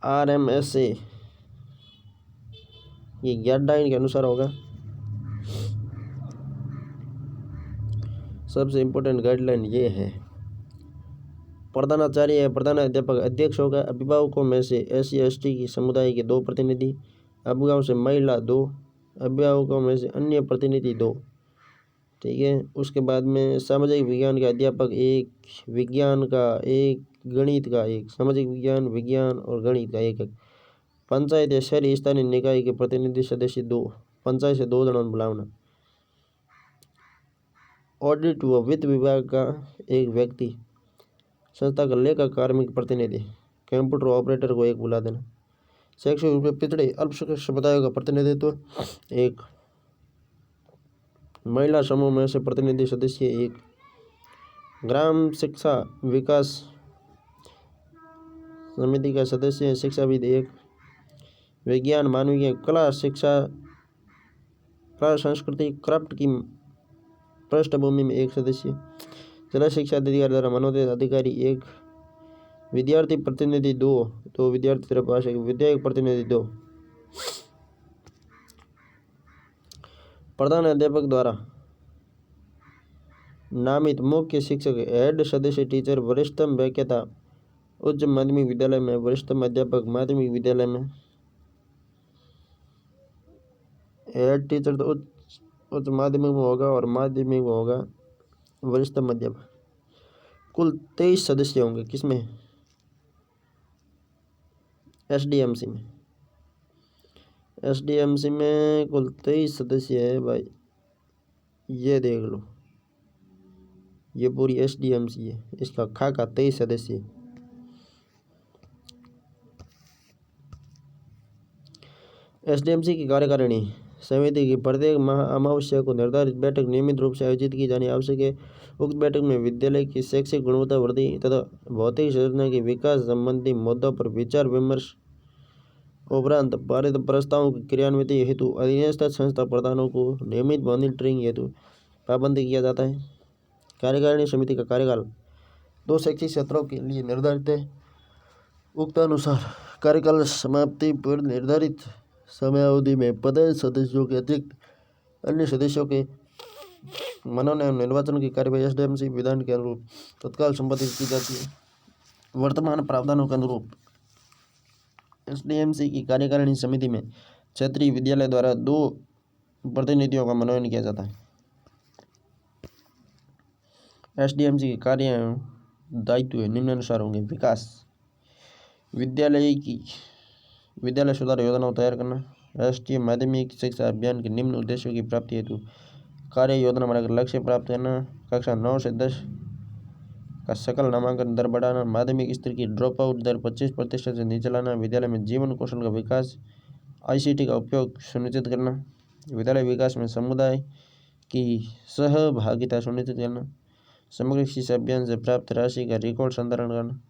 आरएमएसए की गाइडलाइन के अनुसार होगा। सबसे इम्पोर्टेंट गाइडलाइन ये है। प्रधानाचार्य प्रधानाध्यापक अध्यक्ष होगा। अभिभावकों में से SC ST की समुदाय के 2 प्रतिनिधि, अभिभावकों से महिला 2, अभिभावकों में से अन्य प्रतिनिधि 2। ठीक है। उसके बाद में सामाजिक विज्ञान के अध्यापक 1, विज्ञान का 1, गणित का 1, सामाजिक विज्ञान, विज्ञान और गणित का 1। पंचायत या शहरी स्थानीय निकाय के प्रतिनिधि सदस्य 2, पंचायत से 2 जन बुलावना। ऑडिट व वित्त विभाग का 1 व्यक्ति, संस्था का लेखा कार्मिक प्रतिनिधि, कंप्यूटर ऑपरेटर को 1 बुला देना। शैक्षिक रूप से पिछड़े अल्पसंख्यक समुदायों का प्रतिनिधित्व 1, महिला समूह में से प्रतिनिधि सदस्य 1, ग्राम शिक्षा विकास समिति का सदस्य शिक्षाविद 1, विज्ञान मानवीय कला शिक्षा कला संस्कृति क्राफ्ट की पृष्ठभूमि में 1 सदस्य, जिला शिक्षा अधिकारी द्वारा मनोनीत अधिकारी 1, विद्यार्थी प्रतिनिधि 2 विद्यार्थी तरफ आ सके, विधायक प्रतिनिधि 2, प्रधान अध्यापक द्वारा नामित मुख्य शिक्षक, हेड सदस्य टीचर, वरिष्ठतम व्याख्याता उच्च माध्यमिक विद्यालय में, वरिष्ठतम अध्यापक माध्यमिक विद्यालय में, हेड टीचर तो उच्च माध्यमिक में होगा और माध्यमिक में होगा वरिष्ठतम अध्यापक। कुल 23 सदस्य होंगे। किसमें? एसडीएमसी में। एसडीएमसी में कुल 23 सदस्य है भाई, ये देख लो, ये पूरी एसडीएमसी है, इसका खाका 23 सदस्य। एसडीएमसी की कार्यकारिणी समिति की प्रत्येक माह अमावस्या को निर्धारित बैठक नियमित रूप से आयोजित की जानी आवश्यक है। उक्त बैठक में विद्यालय की शैक्षिक गुणवत्ता वृद्धि तथा भौतिक संरचना के विकास संबंधी मुद्दों पर विचार विमर्श उपरांत पारित प्रस्तावों की क्रियान्विति हेतु अधीनस्थ संस्था प्रधानों को नियमित मॉनिटरिंग हेतु पाबंद किया जाता है। कार्यकारिणी समिति का कार्यकाल 2 शैक्षिक सत्रों के लिए निर्धारित है। उक्त अनुसार कार्यकाल समाप्ति पूर्व निर्धारित समयावधि में पद सदस्यों के अतिरिक्त अन्य सदस्यों के मनोनयन निर्वाचन की कार्यवाही एसडीएमसी विधान के अनुरूप तत्काल संपादित की जाती है। वर्तमान प्रावधानों के अनुरूप एसडीएमसी की कार्यकारिणी समिति में क्षेत्रीय विद्यालय द्वारा 2 प्रतिनिधियों का मनोनयन किया जाता है। एसडीएमसी के कार्य एवं दायित्व निम्नानुसार होंगे। विकास, विद्यालय सुधार योजनाओं तैयार करना, राष्ट्रीय माध्यमिक शिक्षा अभियान के निम्न उद्देश्यों की प्राप्ति हेतु कार्य योजना बनाकर लक्ष्य प्राप्त करना, कक्षा 9 से 10 का सकल नामांकन दर बढ़ाना, माध्यमिक स्तर की ड्रॉप आउट दर 25% से नीचे लाना, विद्यालय में जीवन कौशल का विकास, आईसीटी का उपयोग सुनिश्चित करना, विद्यालय विकास में समुदाय की सहभागिता सुनिश्चित करना, समग्र शिक्षा अभियान से प्राप्त राशि का रिकॉर्ड संधारण करना।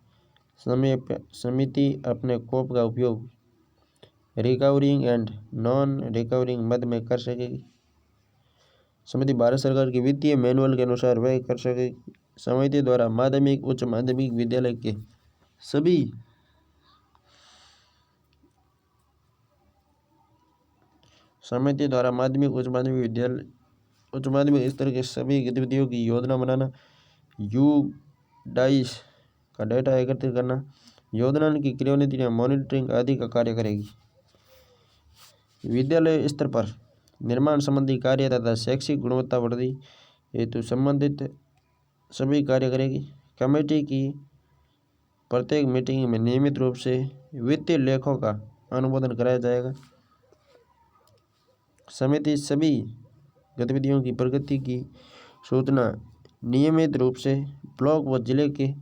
समिति अपने कोप का उपयोग रिकवरिंग एंड नॉन रिकवरिंग मद में कर सकेगी। समिति भारत सरकार के वित्तीय मैनुअल के अनुसार व्यय कर सकेगी। समिति द्वारा माध्यमिक उच्च माध्यमिक विद्यालय के सभी समिति द्वारा माध्यमिक उच्च माध्यमिक स्तर के सभी गतिविधियों की योजना बनाना, डाइस का डेटा एकत्रित करना, योजना की क्रियान्विति मॉनिटरिंग आदि का कार्य करेगी। विद्यालय स्तर पर निर्माण संबंधी कार्य तथा शैक्षिक गुणवत्ता वृद्धि हेतु संबंधित सभी कार्य करेगी। कमेटी की प्रत्येक मीटिंग में नियमित रूप से वित्तीय लेखों का अनुमोदन कराया जाएगा। समिति सभी गतिविधियों की प्रगति की सूचना नियमित रूप से ब्लॉक व जिले के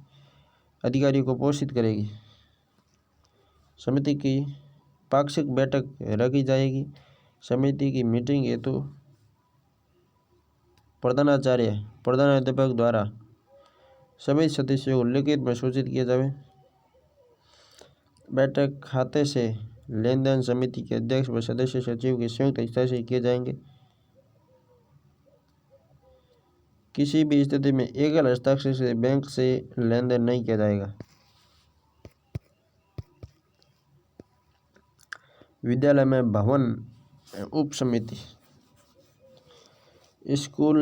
अधिकारियों को पोषित करेगी। समिति की पाक्षिक बैठक रखी जाएगी। समिति की मीटिंग हेतु प्रधानाध्यापक द्वारा सभी सदस्यों को लिखित में सूचित किया जाए। बैठक खाते से लेन देन समिति के अध्यक्ष व सदस्य सचिव के संयुक्त हस्ताक्षर किए जाएंगे। किसी भी स्थिति में एकल हस्ताक्षर से बैंक से लेन देन नहीं किया जाएगा। विद्यालय में भवन उप समिति स्कूल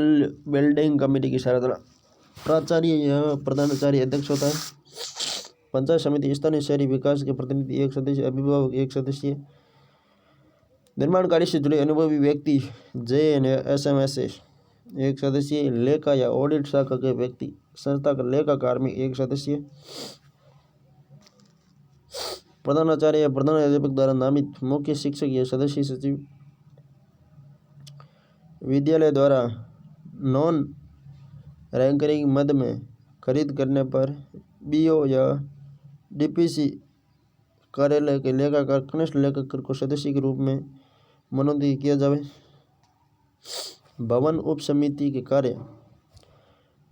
बिल्डिंग कमेटी की संरचना प्राचार्य या प्रधानाचार्य अध्यक्ष होता है। पंचायत समिति स्थानीय शहरी विकास के प्रतिनिधि एक सदस्य, अभिभावक एक सदस्य, निर्माण कार्य से जुड़े अनुभवी व्यक्ति JNSM से एक सदस्य, लेखा या ऑडिट शाखा के व्यक्ति, संस्था का लेखा कार्मिक एक सदस्य, प्रधानाचार्य या प्रधानाध्यापक द्वारा नामित मुख्य शिक्षक या सदस्य सचिव, विद्यालय द्वारा नॉन रैंकरिंग मद में खरीद करने पर BO या DPC कार्यालय के लेखाकार कनिष्ठ लेखाकार को सदस्य के रूप में मनोनीत किया जाए। भवन उप समिति के कार्य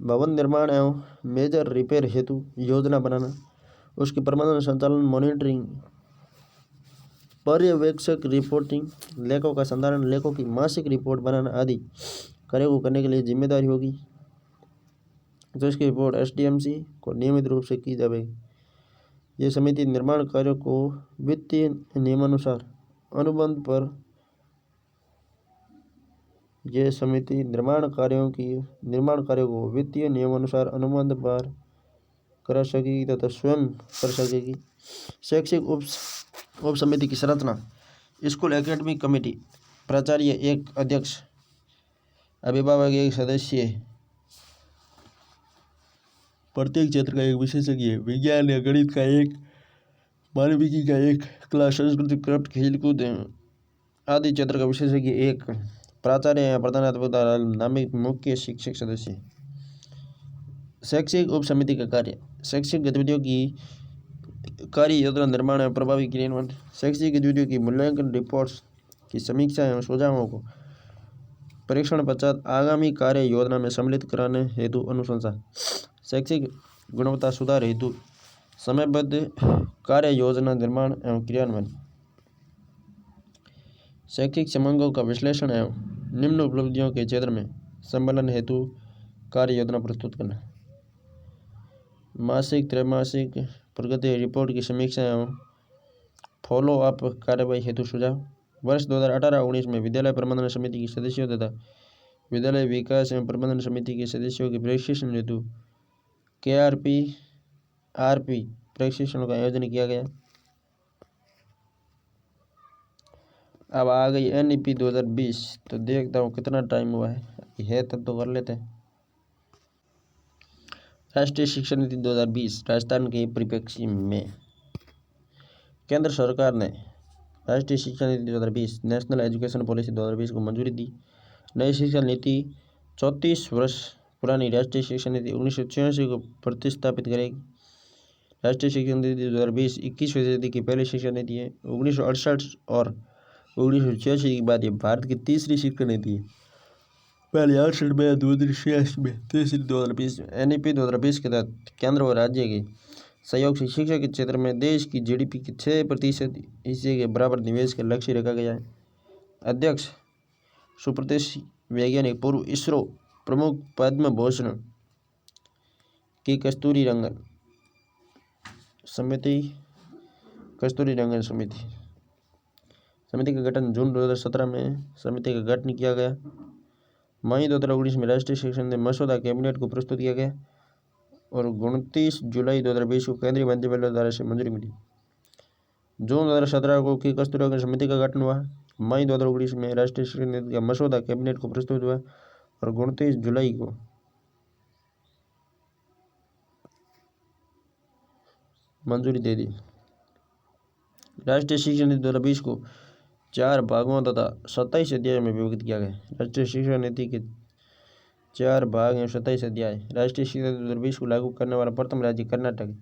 भवन निर्माण एवं मेजर रिपेयर हेतु योजना बनाना, उसके प्रबंधन, संचालन, मॉनिटरिंग, पर्यवेक्षक, रिपोर्टिंग, लेखों का संधारण, लेखों की मासिक रिपोर्ट बनाना आदि कार्यों को करने के लिए जिम्मेदारी होगी। तो इसकी रिपोर्ट SDMC को नियमित रूप से की जाएगी। ये समिति निर्माण कार्यों को वित्तीय नियमानुसार अनुबंध पर निर्माण कार्यों को वित्तीय नियमानुसार अनुबंध पर करा सकेगी तथा स्वयं कर सकेगी। शैक्षिक उप समिति की संरचना स्कूल एकेडमिक कमेटी प्राचार्य एक अध्यक्ष, अभिभावक एक सदस्य, प्रत्येक क्षेत्र का एक विशेषज्ञ, विज्ञान या गणित का एक, मानविकी का एक, कला, संस्कृति, क्राफ्ट, खेलकूद आदि क्षेत्र का विशेषज्ञ एक, प्राचार्य या प्रधानाध्यापक द्वारा नामित मुख्य शिक्षक सदस्य। शैक्षिक उप समिति का कार्य शैक्षिक गतिविधियों की कार्य योजना निर्माण एवं प्रभावी क्रियान्वयन, शैक्षिक गतिविधियों की मूल्यांकन, रिपोर्ट्स की समीक्षा एवं सुझावों को परीक्षण पश्चात आगामी कार्य योजना में सम्मिलित कराने हेतु अनुशंसा, शैक्षिक गुणवत्ता सुधार हेतु समयबद्ध कार्य योजना निर्माण एवं क्रियान्वयन, शैक्षिक समयांकों का विश्लेषण एवं निम्न उपलब्धियों के क्षेत्र में सम्मेलन हेतु कार्य योजना प्रस्तुत करना, मासिक त्रैमासिक प्रगति रिपोर्ट की समीक्षा एवं फॉलो अप कार्यवाही हेतु सुझाव। वर्ष 2018-19 में विद्यालय प्रबंधन समिति की सदस्यों तथा विद्यालय विकास एवं प्रबंधन समिति के सदस्यों के प्रशिक्षण हेतु KRP-RP प्रशिक्षण का आयोजन किया गया। अब आ गई NEP 2020, तो देखता हूँ कितना टाइम हुआ है तब तो कर लेते हैं। राष्ट्रीय शिक्षा नीति 2020 राजस्थान के परिप्रेक्ष्य में केंद्र सरकार ने राष्ट्रीय शिक्षा नीति 2020 नेशनल एजुकेशन पॉलिसी 2020 को मंजूरी दी। नई शिक्षा नीति 34 वर्ष पुरानी राष्ट्रीय शिक्षा नीति 1986 को प्रतिस्थापित करेगी। राष्ट्रीय शिक्षा नीति 2020 21वीं सदी की पहली शिक्षा नीति है। 1968 और 1986 के बाद ये भारत की तीसरी शिक्षा नीति है। पहले 68 में, 2086 में, तीसरी 2020 में। NEP 2020 के तहत केंद्र व राज्य के सहयोग से शिक्षा के क्षेत्र में देश की GDP के 6% हिस्से के बराबर निवेश का लक्ष्य रखा गया है। अध्यक्ष सुप्रतिष्ठित वैज्ञानिक पूर्व ISRO प्रमुख पद्म भूषण की कस्तूरी रंगन समिति का गठन जून 2017 में समिति का गठन किया गया। मई 2019 में राष्ट्रीय शिक्षा नीति मसौदा कैबिनेट को प्रस्तुत किया गया और 29 जुलाई 2020 को केंद्रीय मंत्रिमंडल द्वारा से मंजूरी मिली। जून 2017 को की कस्तूरी रंगन समिति का गठन हुआ। मई 2019 में राष्ट्रीय शिक्षा नीति का मसौदा कैबिनेट को प्रस्तुत हुआ और 29 जुलाई को मंजूरी दे दी। राष्ट्रीय शिक्षा नीति 2020 को 4 भागों तथा 27 अध्यायों में विभक्त किया गया। राष्ट्रीय शिक्षा नीति के 4 भाग एवं 27 अध्याय। राष्ट्रीय शिक्षा नीति 2020 को लागू करने वाला प्रथम राज्य कर्नाटक।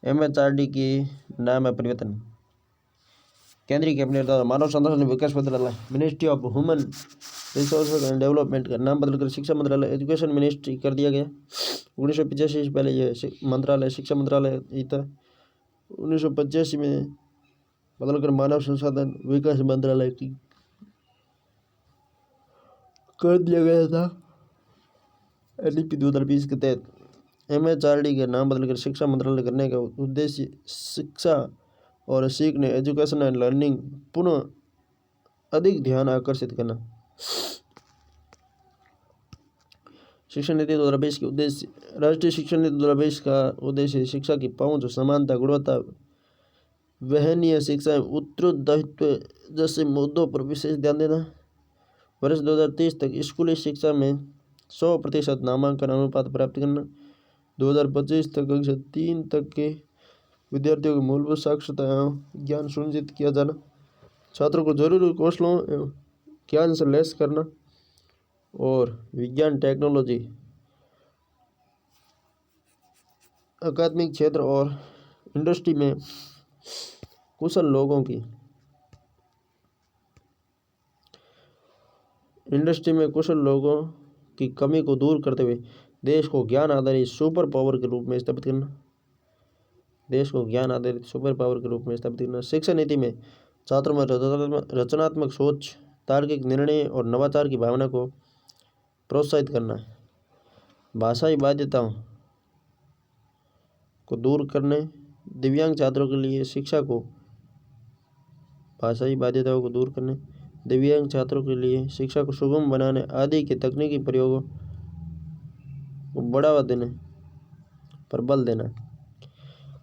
MHRD के नाम में परिवर्तन। केंद्रीय कैबिनेट द्वारा मानव संसाधन विकास मंत्रालय ministry of human resources and development का नाम बदलकर शिक्षा मंत्रालय एजुकेशन मिनिस्ट्री कर दिया गया। 1985 से पहले यह मंत्रालय शिक्षा मंत्रालय ही था। 1985 में बदलकर मानव संसाधन विकास मंत्रालय की कर दिया गया था। एनईपी 2020 के तहत MHRD का नाम बदलकर शिक्षा मंत्रालय करने का उद्देश्य शिक्षा और सीखने एजुकेशन एंड लर्निंग पुनः अधिक ध्यान आकर्षित करना। शिक्षा नीति 2020 के उद्देश्य राष्ट्रीय शिक्षा नीति 2020 का उद्देश्य शिक्षा की पहुंच, समानता, गुणवत्ता, वहनीय शिक्षा एवं उत्तरदायित्व जैसे मुद्दों पर विशेष ध्यान देना। वर्ष 2030 तक स्कूली शिक्षा में 100% नामांकन अनुपात प्राप्त करना। 2025 तक कक्षा 3 तक के विद्यार्थियों की मूलभूत साक्षरता एवं ज्ञान सुनिश्चित किया जाना। छात्रों को जरूरी कौशलों एवं ज्ञान से लैस करना और विज्ञान, टेक्नोलॉजी, अकादमिक क्षेत्र और इंडस्ट्री में कुशल लोगों की कमी को दूर करते हुए देश को ज्ञान आधारित सुपर पावर के रूप में स्थापित करना। शिक्षा नीति में छात्रों में रचनात्मक सोच, तार्किक निर्णय और नवाचार की भावना को प्रोत्साहित करना है। भाषाई बाध्यताओं को दूर करने, दिव्यांग छात्रों के लिए शिक्षा को सुगम बनाने आदि के तकनीकी प्रयोगों को बढ़ावा देने पर बल देना।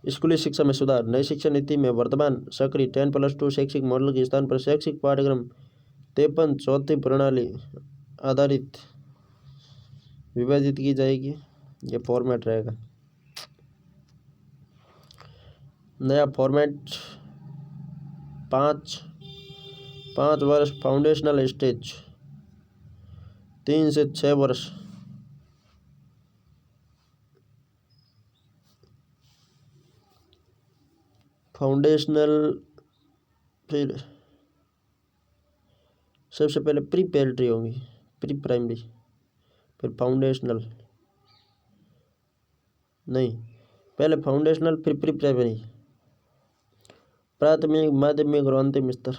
स्कूली शिक्षा में सुधार। नई शिक्षा नीति में वर्तमान सक्रिय 10+2 शैक्षिक मॉडल के स्थान पर शैक्षिक पाठ्यक्रम 53 चौथी प्रणाली आधारित विभाजित की जाएगी। यह फॉर्मेट रहेगा। नया फॉर्मेट 5 वर्ष फाउंडेशनल स्टेज, 3 से 6 वर्ष फाउंडेशनल, फिर सबसे पहले प्री-प्राइमरी होंगी, प्री-प्राइमरी, फिर फाउंडेशनल, नहीं पहले फाउंडेशनल फिर प्री-प्राइमरी, प्राथमिक, माध्यमिक और अंतिम स्तर।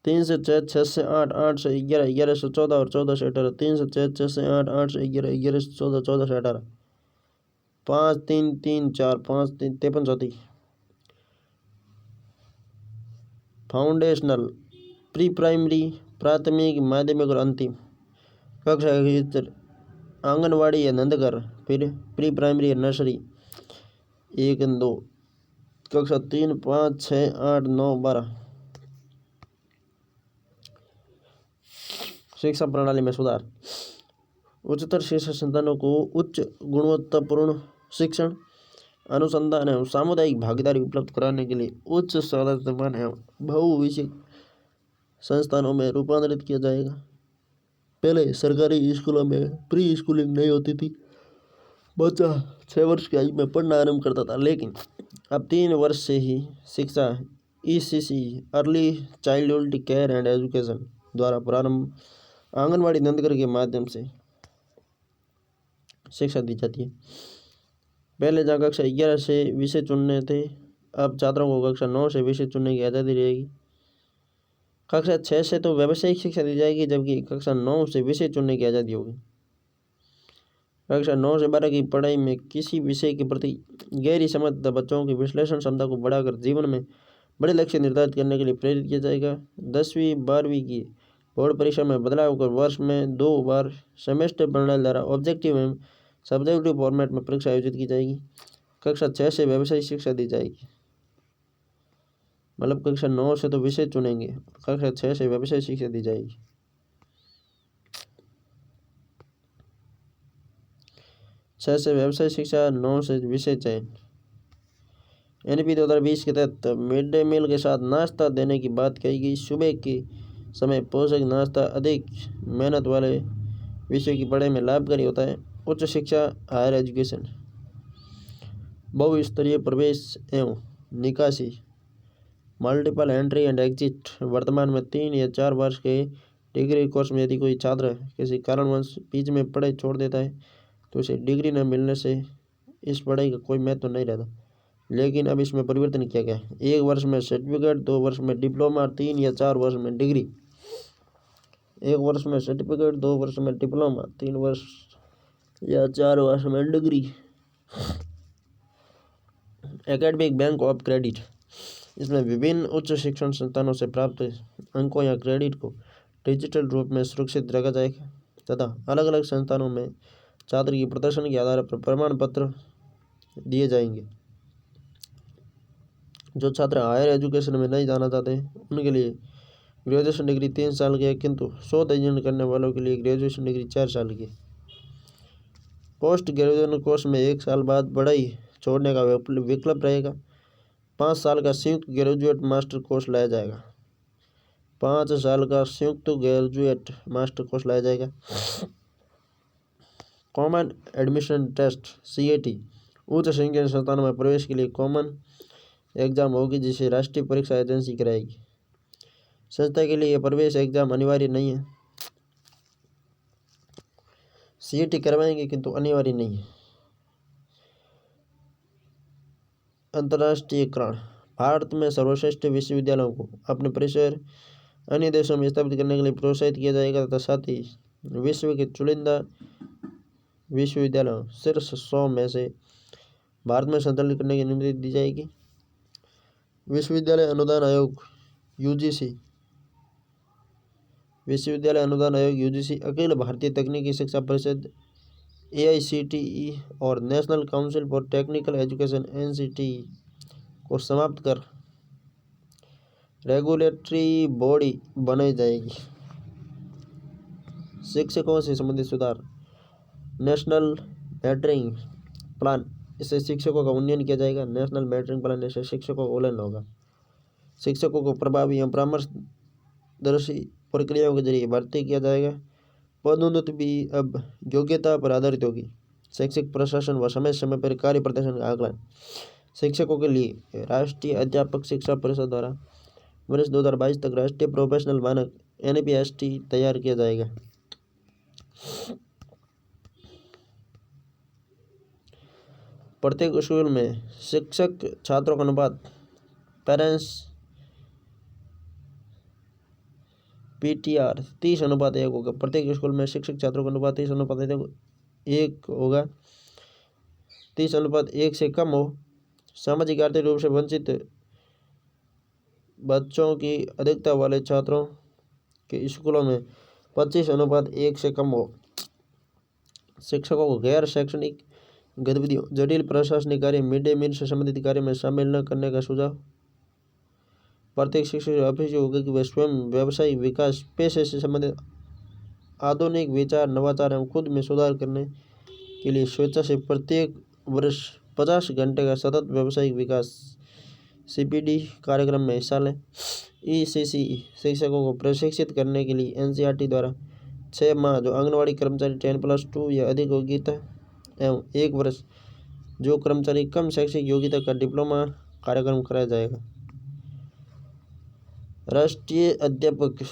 3 से 6, 6 से 8, 8 से 11, 11 से 14 और 14 से 18, 3 से 6, 6 से 8, 8 से 11, 11 से 14, 14 से 18, 5, 3, 3, 4, 5, 3, 53 चौथी। फाउंडेशनल, प्री प्राइमरी, प्राथमिक, माध्यमिक और अंतिम कक्षा के स्तर आंगनवाड़ी या नंदघर, फिर प्री प्राइमरी या नर्सरी 1 और 2, कक्षा 3, 5, 6, 8, 9, 12। शिक्षा प्रणाली में सुधार। उच्चतर शिक्षा संस्थानों को उच्च गुणवत्तापूर्ण शिक्षण, अनुसंधान एवं सामुदायिक भागीदारी उपलब्ध कराने के लिए उच्च साधन एवं बहुविषयक संस्थानों में रूपांतरित किया जाएगा। पहले सरकारी स्कूलों में प्री स्कूलिंग नहीं होती थी, बच्चा 6 वर्ष की आयु में पढ़ना आरंभ करता था, लेकिन अब 3 वर्ष से ही शिक्षा ECC early childhood care and education द्वारा प्रारंभ आंगनवाड़ी नंदघर के माध्यम से शिक्षा दी जाती है। पहले जहाँ कक्षा 11 से विषय चुनने थे, अब छात्रों को कक्षा 9 से विषय चुनने की आज़ादी रहेगी। कक्षा 6 से तो व्यावसायिक शिक्षा दी जाएगी, जबकि कक्षा 9 से विषय चुनने की आज़ादी होगी। कक्षा 9 से 12 की पढ़ाई में किसी विषय के प्रति गहरी समझ तथा बच्चों की विश्लेषण क्षमता को बढ़ाकर जीवन में बड़े लक्ष्य निर्धारित करने के लिए प्रेरित किया जाएगा। 10वीं 12वीं की बोर्ड परीक्षा में बदलाव कर वर्ष में 2 बार सेमेस्टर प्रणाली द्वारा ऑब्जेक्टिव एवं सब्जेक्टिव फॉर्मेट में परीक्षा आयोजित की जाएगी। कक्षा 6 से व्यवसायिक शिक्षा दी जाएगी, मतलब कक्षा 9 से तो विषय चुनेंगे, कक्षा 6 से व्यवसायिक शिक्षा दी जाएगी। छः से व्यवसाय शिक्षा, 9 से विषय चयन। NEP 2020 के तहत मिड डे मील के साथ नाश्ता देने की बात कही गई। सुबह के समय पोषक नाश्ता अधिक मेहनत वाले विषयों की पढ़ाई में लाभकारी होता है। उच्च शिक्षा, हायर एजुकेशन, बहुस्तरीय प्रवेश एवं निकासी मल्टीपल एंट्री एंड एग्जिट। वर्तमान में 3 या 4 वर्ष के डिग्री कोर्स में यदि कोई छात्र किसी कारणवश बीच में पढ़ाई छोड़ देता है तो उसे डिग्री न मिलने से इस पढ़ाई का कोई महत्व नहीं रहता। लेकिन अब इसमें परिवर्तन किया गया है। 1 वर्ष में सर्टिफिकेट, 2 वर्ष में डिप्लोमा, 3 या 4 वर्ष में डिग्री। 1 वर्ष में सर्टिफिकेट, 2 वर्ष में डिप्लोमा, 3 वर्ष या 4 वर्ष में degree. Academic bank of credit, इसमें विभिन्न उच्च शिक्षण संस्थानों से प्राप्त अंकों या क्रेडिट को डिजिटल रूप में सुरक्षित रखा जाएगा तथा अलग अलग संस्थानों में छात्र की प्रदर्शन के आधार पर प्रमाण पत्र दिए जाएंगे। जो छात्र हायर एजुकेशन में नहीं जाना चाहते उनके लिए ग्रेजुएशन डिग्री 3 साल की है, किंतु शोध अध्ययन करने वालों के लिए ग्रेजुएशन डिग्री 4 साल की है। पोस्ट ग्रेजुएशन कोर्स में 1 साल बाद पढ़ाई छोड़ने का विकल्प रहेगा। 5 साल का संयुक्त ग्रेजुएट मास्टर कोर्स लाया जाएगा। 5 साल का संयुक्त ग्रेजुएट मास्टर कोर्स लाया जाएगा। कॉमन एडमिशन टेस्ट CAT उच्च शिक्षण संस्थानों में प्रवेश के लिए कॉमन एग्जाम होगी जिसे राष्ट्रीय परीक्षा एजेंसी कराएगी। संस्था के लिए यह प्रवेश एग्जाम अनिवार्य नहीं है। CAT करवाएंगे किंतु अनिवार्य नहीं है। अंतर्राष्ट्रीयकरण, भारत में सर्वश्रेष्ठ विश्वविद्यालयों को अपने परिसर अन्य देशों में स्थापित करने के लिए प्रोत्साहित किया जाएगा तथा साथ ही विश्व के चुनिंदा विश्वविद्यालयों शीर्ष 100 में से भारत में संचालित करने की अनुमति दी जाएगी। विश्वविद्यालय अनुदान आयोग UGC, विश्वविद्यालय अनुदान आयोग UGC, अखिल भारतीय तकनीकी शिक्षा परिषद AICTE और national council for technical education NCTE को समाप्त कर रेगुलेटरी बॉडी बनाई जाएगी। शिक्षकों से संबंधित सुधार, नेशनल मेटरिंग प्लान, इससे शिक्षकों का उन्नयन किया जाएगा। नेशनल मेटरिंग प्लान से शिक्षकों का उन्नयन होगा। शिक्षकों को प्रभावी एवं परामर्शदर्शी प्रक्रियाओं के जरिए भर्ती किया जाएगा। पदोन्नति भी अब योग्यता पर आधारित होगी। शैक्षिक प्रशासन व समय समय पर कार्य प्रदर्शन का आकलन। शिक्षकों के लिए राष्ट्रीय अध्यापक शिक्षा परिषद द्वारा वर्ष 2022 तक राष्ट्रीय प्रोफेशनल मानक NPST तैयार किया जाएगा। प्रत्येक स्कूल में शिक्षक छात्रों का अनुपात पेरेंट्स PTR 30:1 होगा। प्रत्येक स्कूल में शिक्षक छात्रों का अनुपात 30:1 होगा। 30:1 से कम हो। सामाजिक आर्थिक रूप से वंचित बच्चों की अधिकता वाले छात्रों के स्कूलों में 25:1 से कम हो। शिक्षकों को गैर शैक्षणिक गतिविधियों, जटिल प्रशासनिक कार्य, मिड डे मील से संबंधित कार्य में शामिल न करने का सुझाव। प्रत्येक शिक्षक अपेक्षा होगा कि वह स्वयं व्यवसायिक विकास, पेशे से संबंधित आधुनिक विचार, नवाचार एवं खुद में सुधार करने के लिए स्वेच्छा से प्रत्येक वर्ष 50 घंटे का सतत व्यवसायिक विकास CPD कार्यक्रम में हिस्सा लें। ECCE शिक्षकों को प्रशिक्षित करने के लिए NCERT द्वारा 6 माह जो आंगनवाड़ी कर्मचारी 10+2 या अधिक योग्यता एवं 1 वर्ष जो कर्मचारी कम शैक्षिक योग्यता का डिप्लोमा कार्यक्रम कराया जाएगा। राष्ट्रीय अध्यापक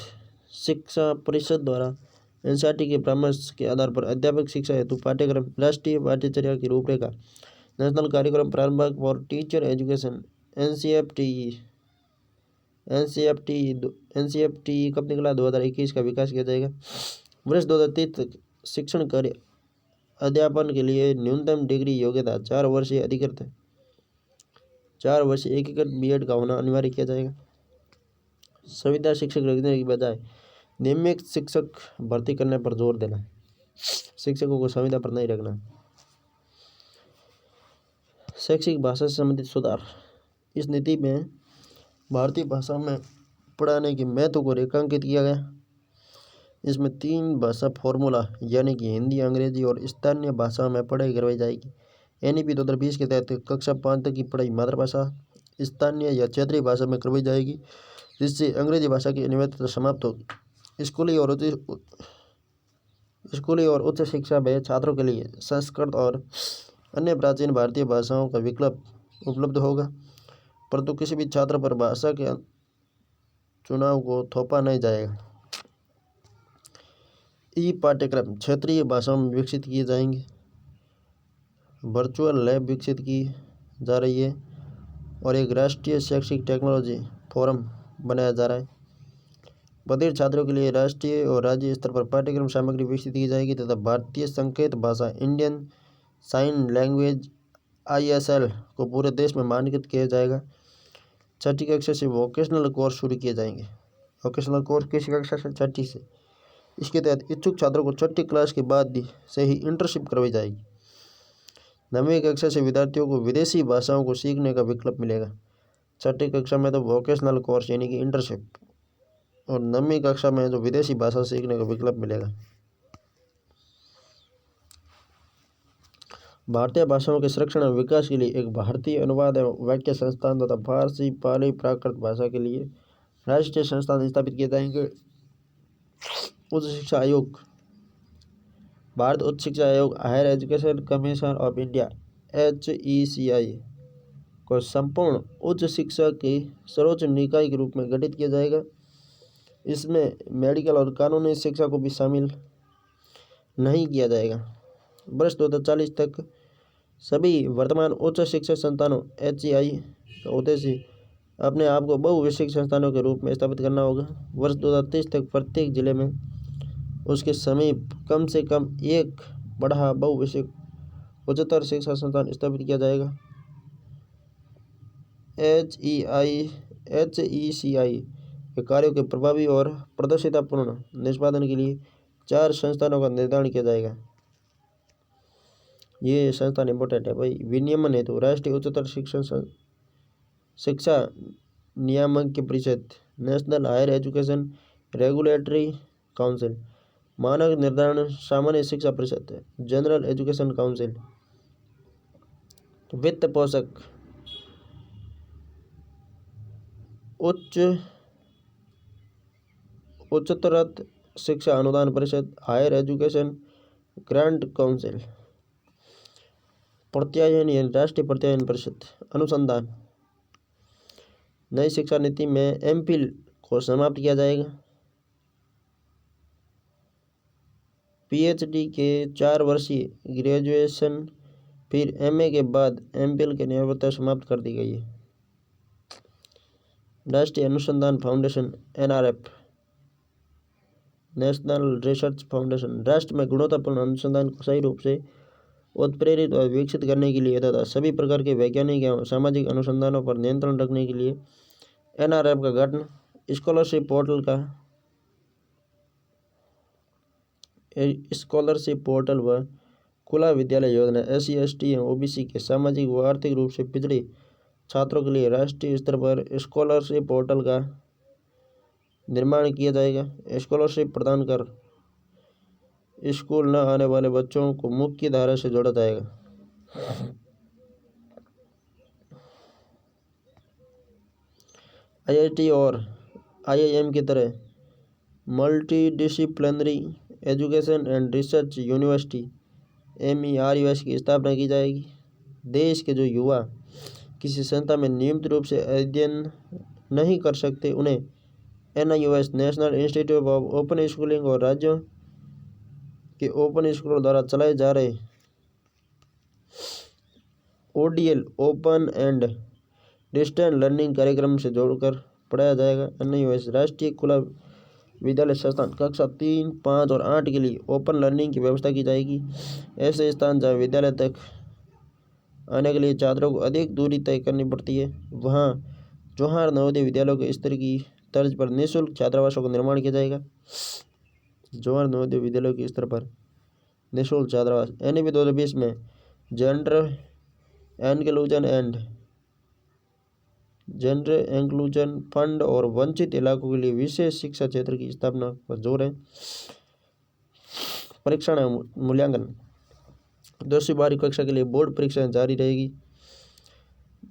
शिक्षा परिषद द्वारा NCERT के परामर्श के आधार पर अध्यापक शिक्षा हेतु पाठ्यक्रम, राष्ट्रीय पाठ्यचर्या की रूपरेखा, नेशनल कार्यक्रम प्रारंभ फॉर टीचर एजुकेशन NCFTE कब निकला? 2021 का विकास किया जाएगा। वर्ष 2023 तक शिक्षण कार्य अध्यापन के लिए न्यूनतम डिग्री योग्यता 4 वर्षीय अधिकृत 4 वर्षीय एकीकृत B.Ed का होना अनिवार्य किया जाएगा। संविदा शिक्षक रखने की बजाय नियमित शिक्षक भर्ती करने पर जोर देना। शिक्षकों को संविदा पर नहीं रखना। शैक्षिक भाषा से संबंधित सुधार, इस नीति में भारतीय भाषा में पढ़ाने के महत्व को रेखांकित किया गया। इसमें 3 भाषा फॉर्मूला यानी कि हिंदी, अंग्रेजी और स्थानीय भाषा में पढ़ाई करवाई जाएगी। NEP 2020 के तहत कक्षा 5 तक की पढ़ाई मातृभाषा, स्थानीय या क्षेत्रीय भाषा में करवाई जाएगी, जिससे अंग्रेजी भाषा की अनिवार्यता समाप्त होगी। स्कूली और उच्च शिक्षा में छात्रों के लिए संस्कृत और अन्य प्राचीन भारतीय भाषाओं का विकल्प उपलब्ध होगा। परंतु किसी भी छात्र पर भाषा के चुनाव को थोपा नहीं जाएगा। ई पाठ्यक्रम क्षेत्रीय भाषाओं में विकसित किए जाएंगे। वर्चुअल लैब विकसित की जा रही है और एक राष्ट्रीय शैक्षिक टेक्नोलॉजी फोरम बनाया जा रहा है। बधिर छात्रों के लिए राष्ट्रीय और राज्य स्तर पर पाठ्यक्रम सामग्री विकसित की जाएगी तथा भारतीय संकेत भाषा इंडियन साइन लैंग्वेज ISL को पूरे देश में मान्यता किया जाएगा। छठी कक्षा से वोकेशनल कोर्स शुरू किए जाएंगे। वोकेशनल कोर्स किसी कक्षा से? छठी से। इसके तहत इच्छुक छात्रों को छठी क्लास के बाद से ही इंटर्नशिप करवाई जाएगी। 9वीं कक्षा से विद्यार्थियों को विदेशी भाषाओं को सीखने का विकल्प मिलेगा। छठी कक्षा में तो वोकेशनल कोर्स यानी कि इंटर्नशिप, और 9वीं कक्षा में जो विदेशी भाषा सीखने का विकल्प मिलेगा। भारतीय भाषाओं के संरक्षण और विकास के लिए एक भारतीय अनुवाद एवं वाक्य संस्थान तथा फारसी, पाली, प्राकृत भाषा के लिए राष्ट्रीय संस्थान स्थापित किए जाएंगे। उच्च शिक्षा आयोग। भारत उच्च शिक्षा आयोग higher education commission of India HECI को संपूर्ण उच्च शिक्षा के सर्वोच्च निकाय के रूप में गठित किया जाएगा। इसमें मेडिकल और कानूनी शिक्षा को भी शामिल नहीं किया जाएगा। वर्ष 2040 तक सभी वर्तमान उच्च शिक्षा संस्थानों HEI का उद्देश्य अपने आप को बहुविषयक संस्थानों के रूप में स्थापित करना होगा। वर्ष 2030 तक प्रत्येक जिले में उसके समीप कम से कम एक बड़ा बहुविषयक उच्चतर शिक्षा संस्थान स्थापित किया जाएगा। HECI के कार्यों के प्रभावी और प्रदर्शितापूर्ण निष्पादन के लिए 4 संस्थानों का निर्धारण किया जाएगा। ये संस्थान इम्पोर्टेंट है भाई। विनियमन हेतु राष्ट्रीय उच्चतर शिक्षा नियामक परिषद, national higher education regulatory council, मानक निर्धारण सामान्य शिक्षा परिषद, जनरल एजुकेशन काउंसिल, वित्त पोषक उच्चतर शिक्षा अनुदान परिषद, हायर एजुकेशन ग्रांट काउंसिल, प्रत्यायन यानी राष्ट्रीय प्रत्यायन परिषद, अनुसंधान। नई शिक्षा नीति में MPhil को समाप्त किया जाएगा। PhD के 4 वर्षीय ग्रेजुएशन फिर MA के बाद MPhil की निरंतरता समाप्त कर दी गई है। राष्ट्रीय अनुसंधान foundation NRF, national research foundation, राष्ट्र में गुणवत्तापूर्ण अनुसंधान को सही रूप से उत्प्रेरित और विकसित करने के लिए तथा सभी प्रकार के वैज्ञानिक एवं सामाजिक अनुसंधानों पर नियंत्रण रखने के लिए NRF का गठन। स्कॉलरशिप पोर्टल व खुला विद्यालय योजना SC ST एवं OBC के सामाजिक व आर्थिक रूप से पिछड़े छात्रों के लिए राष्ट्रीय स्तर पर स्कॉलरशिप पोर्टल का निर्माण किया जाएगा। स्कॉलरशिप प्रदान कर स्कूल न आने वाले बच्चों को मुख्य धारा से जोड़ा जाएगा। IIT और IIM की तरह multidisciplinary education and research university MERUS की स्थापना की जाएगी। देश के जो युवा किसी संस्था में नियमित रूप से अध्ययन नहीं कर सकते उन्हें NIOS national institute of open schooling और राज्यों के ओपन स्कूलों द्वारा चलाए जा रहे ODL open and distance learning कार्यक्रम से जोड़कर पढ़ाया जाएगा। NIOS राष्ट्रीय खुला विद्यालय संस्थान कक्षा 3, 5 और 8 के लिए ओपन लर्निंग की व्यवस्था की जाएगी। ऐसे स्थान जहाँ विद्यालय तक आने के लिए छात्रों को अधिक दूरी तय करनी पड़ती है, वहाँ जवाहर नवोदय विद्यालयों के स्तर की तर्ज पर निःशुल्क छात्रावासों का निर्माण किया जाएगा। जवाहर नवोदय विद्यालयों के स्तर पर निःशुल्क छात्रावास। NEP 2020 में जेंडर इंक्लूजन फंड और वंचित इलाकों के लिए विशेष शिक्षा क्षेत्र की स्थापना पर जोर है। परीक्षण मूल्यांकन। 10वीं 12वीं कक्षा के लिए बोर्ड परीक्षाएं जारी रहेगी।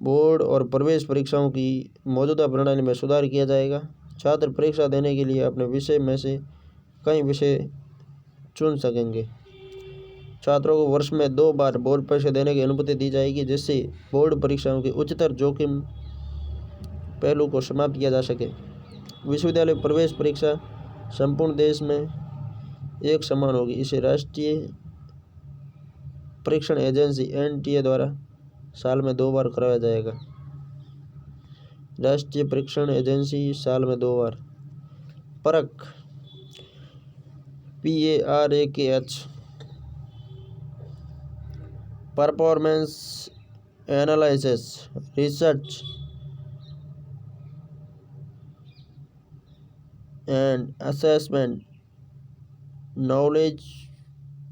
बोर्ड और प्रवेश परीक्षाओं की मौजूदा प्रणाली में सुधार किया जाएगा। छात्र परीक्षा देने के लिए अपने विषय में से कई विषय चुन सकेंगे। छात्रों को वर्ष में 2 बार बोर्ड परीक्षा देने की अनुमति दी जाएगी, जिससे बोर्ड परीक्षाओं की उच्चतर जोखिम पहलू को समाप्त किया जा सके। विश्वविद्यालय प्रवेश परीक्षा संपूर्ण देश में एक समान होगी। इसे राष्ट्रीय परीक्षण एजेंसी NTA द्वारा साल में 2 बार कराया जाएगा। राष्ट्रीय परीक्षण एजेंसी साल में 2 बार। परख PARAKH performance analysis research and assessment knowledge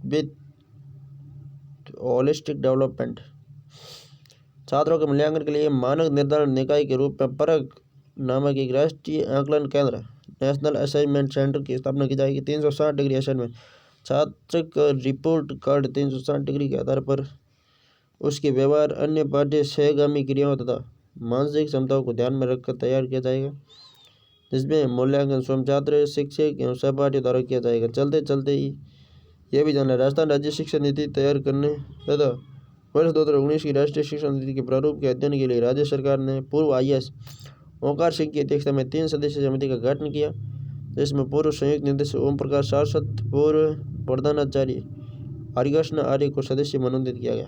with holistic development. छात्रों के मूल्यांकन के लिए मानक निर्धारण निकाय के रूप में परख नामक एक राष्ट्रीय आकलन केंद्र नेशनल असेसमेंट सेंटर की स्थापना की जाएगी। 360 डिग्री असेसमेंट छात्र का रिपोर्ट कार्ड 360 डिग्री के आधार पर उसके व्यवहार, अन्य पाठ्य सहगामी क्रियाओं तथा मानसिक क्षमताओं को ध्यान में रखकर तैयार किया जाएगा, जिसमें मूल्यांकन स्वयं छात्र, शिक्षक एवं सहपाठियों द्वारा किया जाएगा। चलते चलते ही यह भी जानना, राजस्थान राज्य शिक्षा नीति तैयार करने तथा वर्ष 2019 की राष्ट्रीय शिक्षा नीति के प्रारूप के अध्ययन के लिए राज्य सरकार ने पूर्व IAS ओंकार सिंह की अध्यक्षता में 3 सदस्यीय समिति का गठन किया, जिसमें पूर्व संयुक्त निदेशक ओम प्रकाश सारस्वत, पूर्व प्रधानाचार्य हरिकृष्ण आर्य को सदस्य मनोनीत किया गया।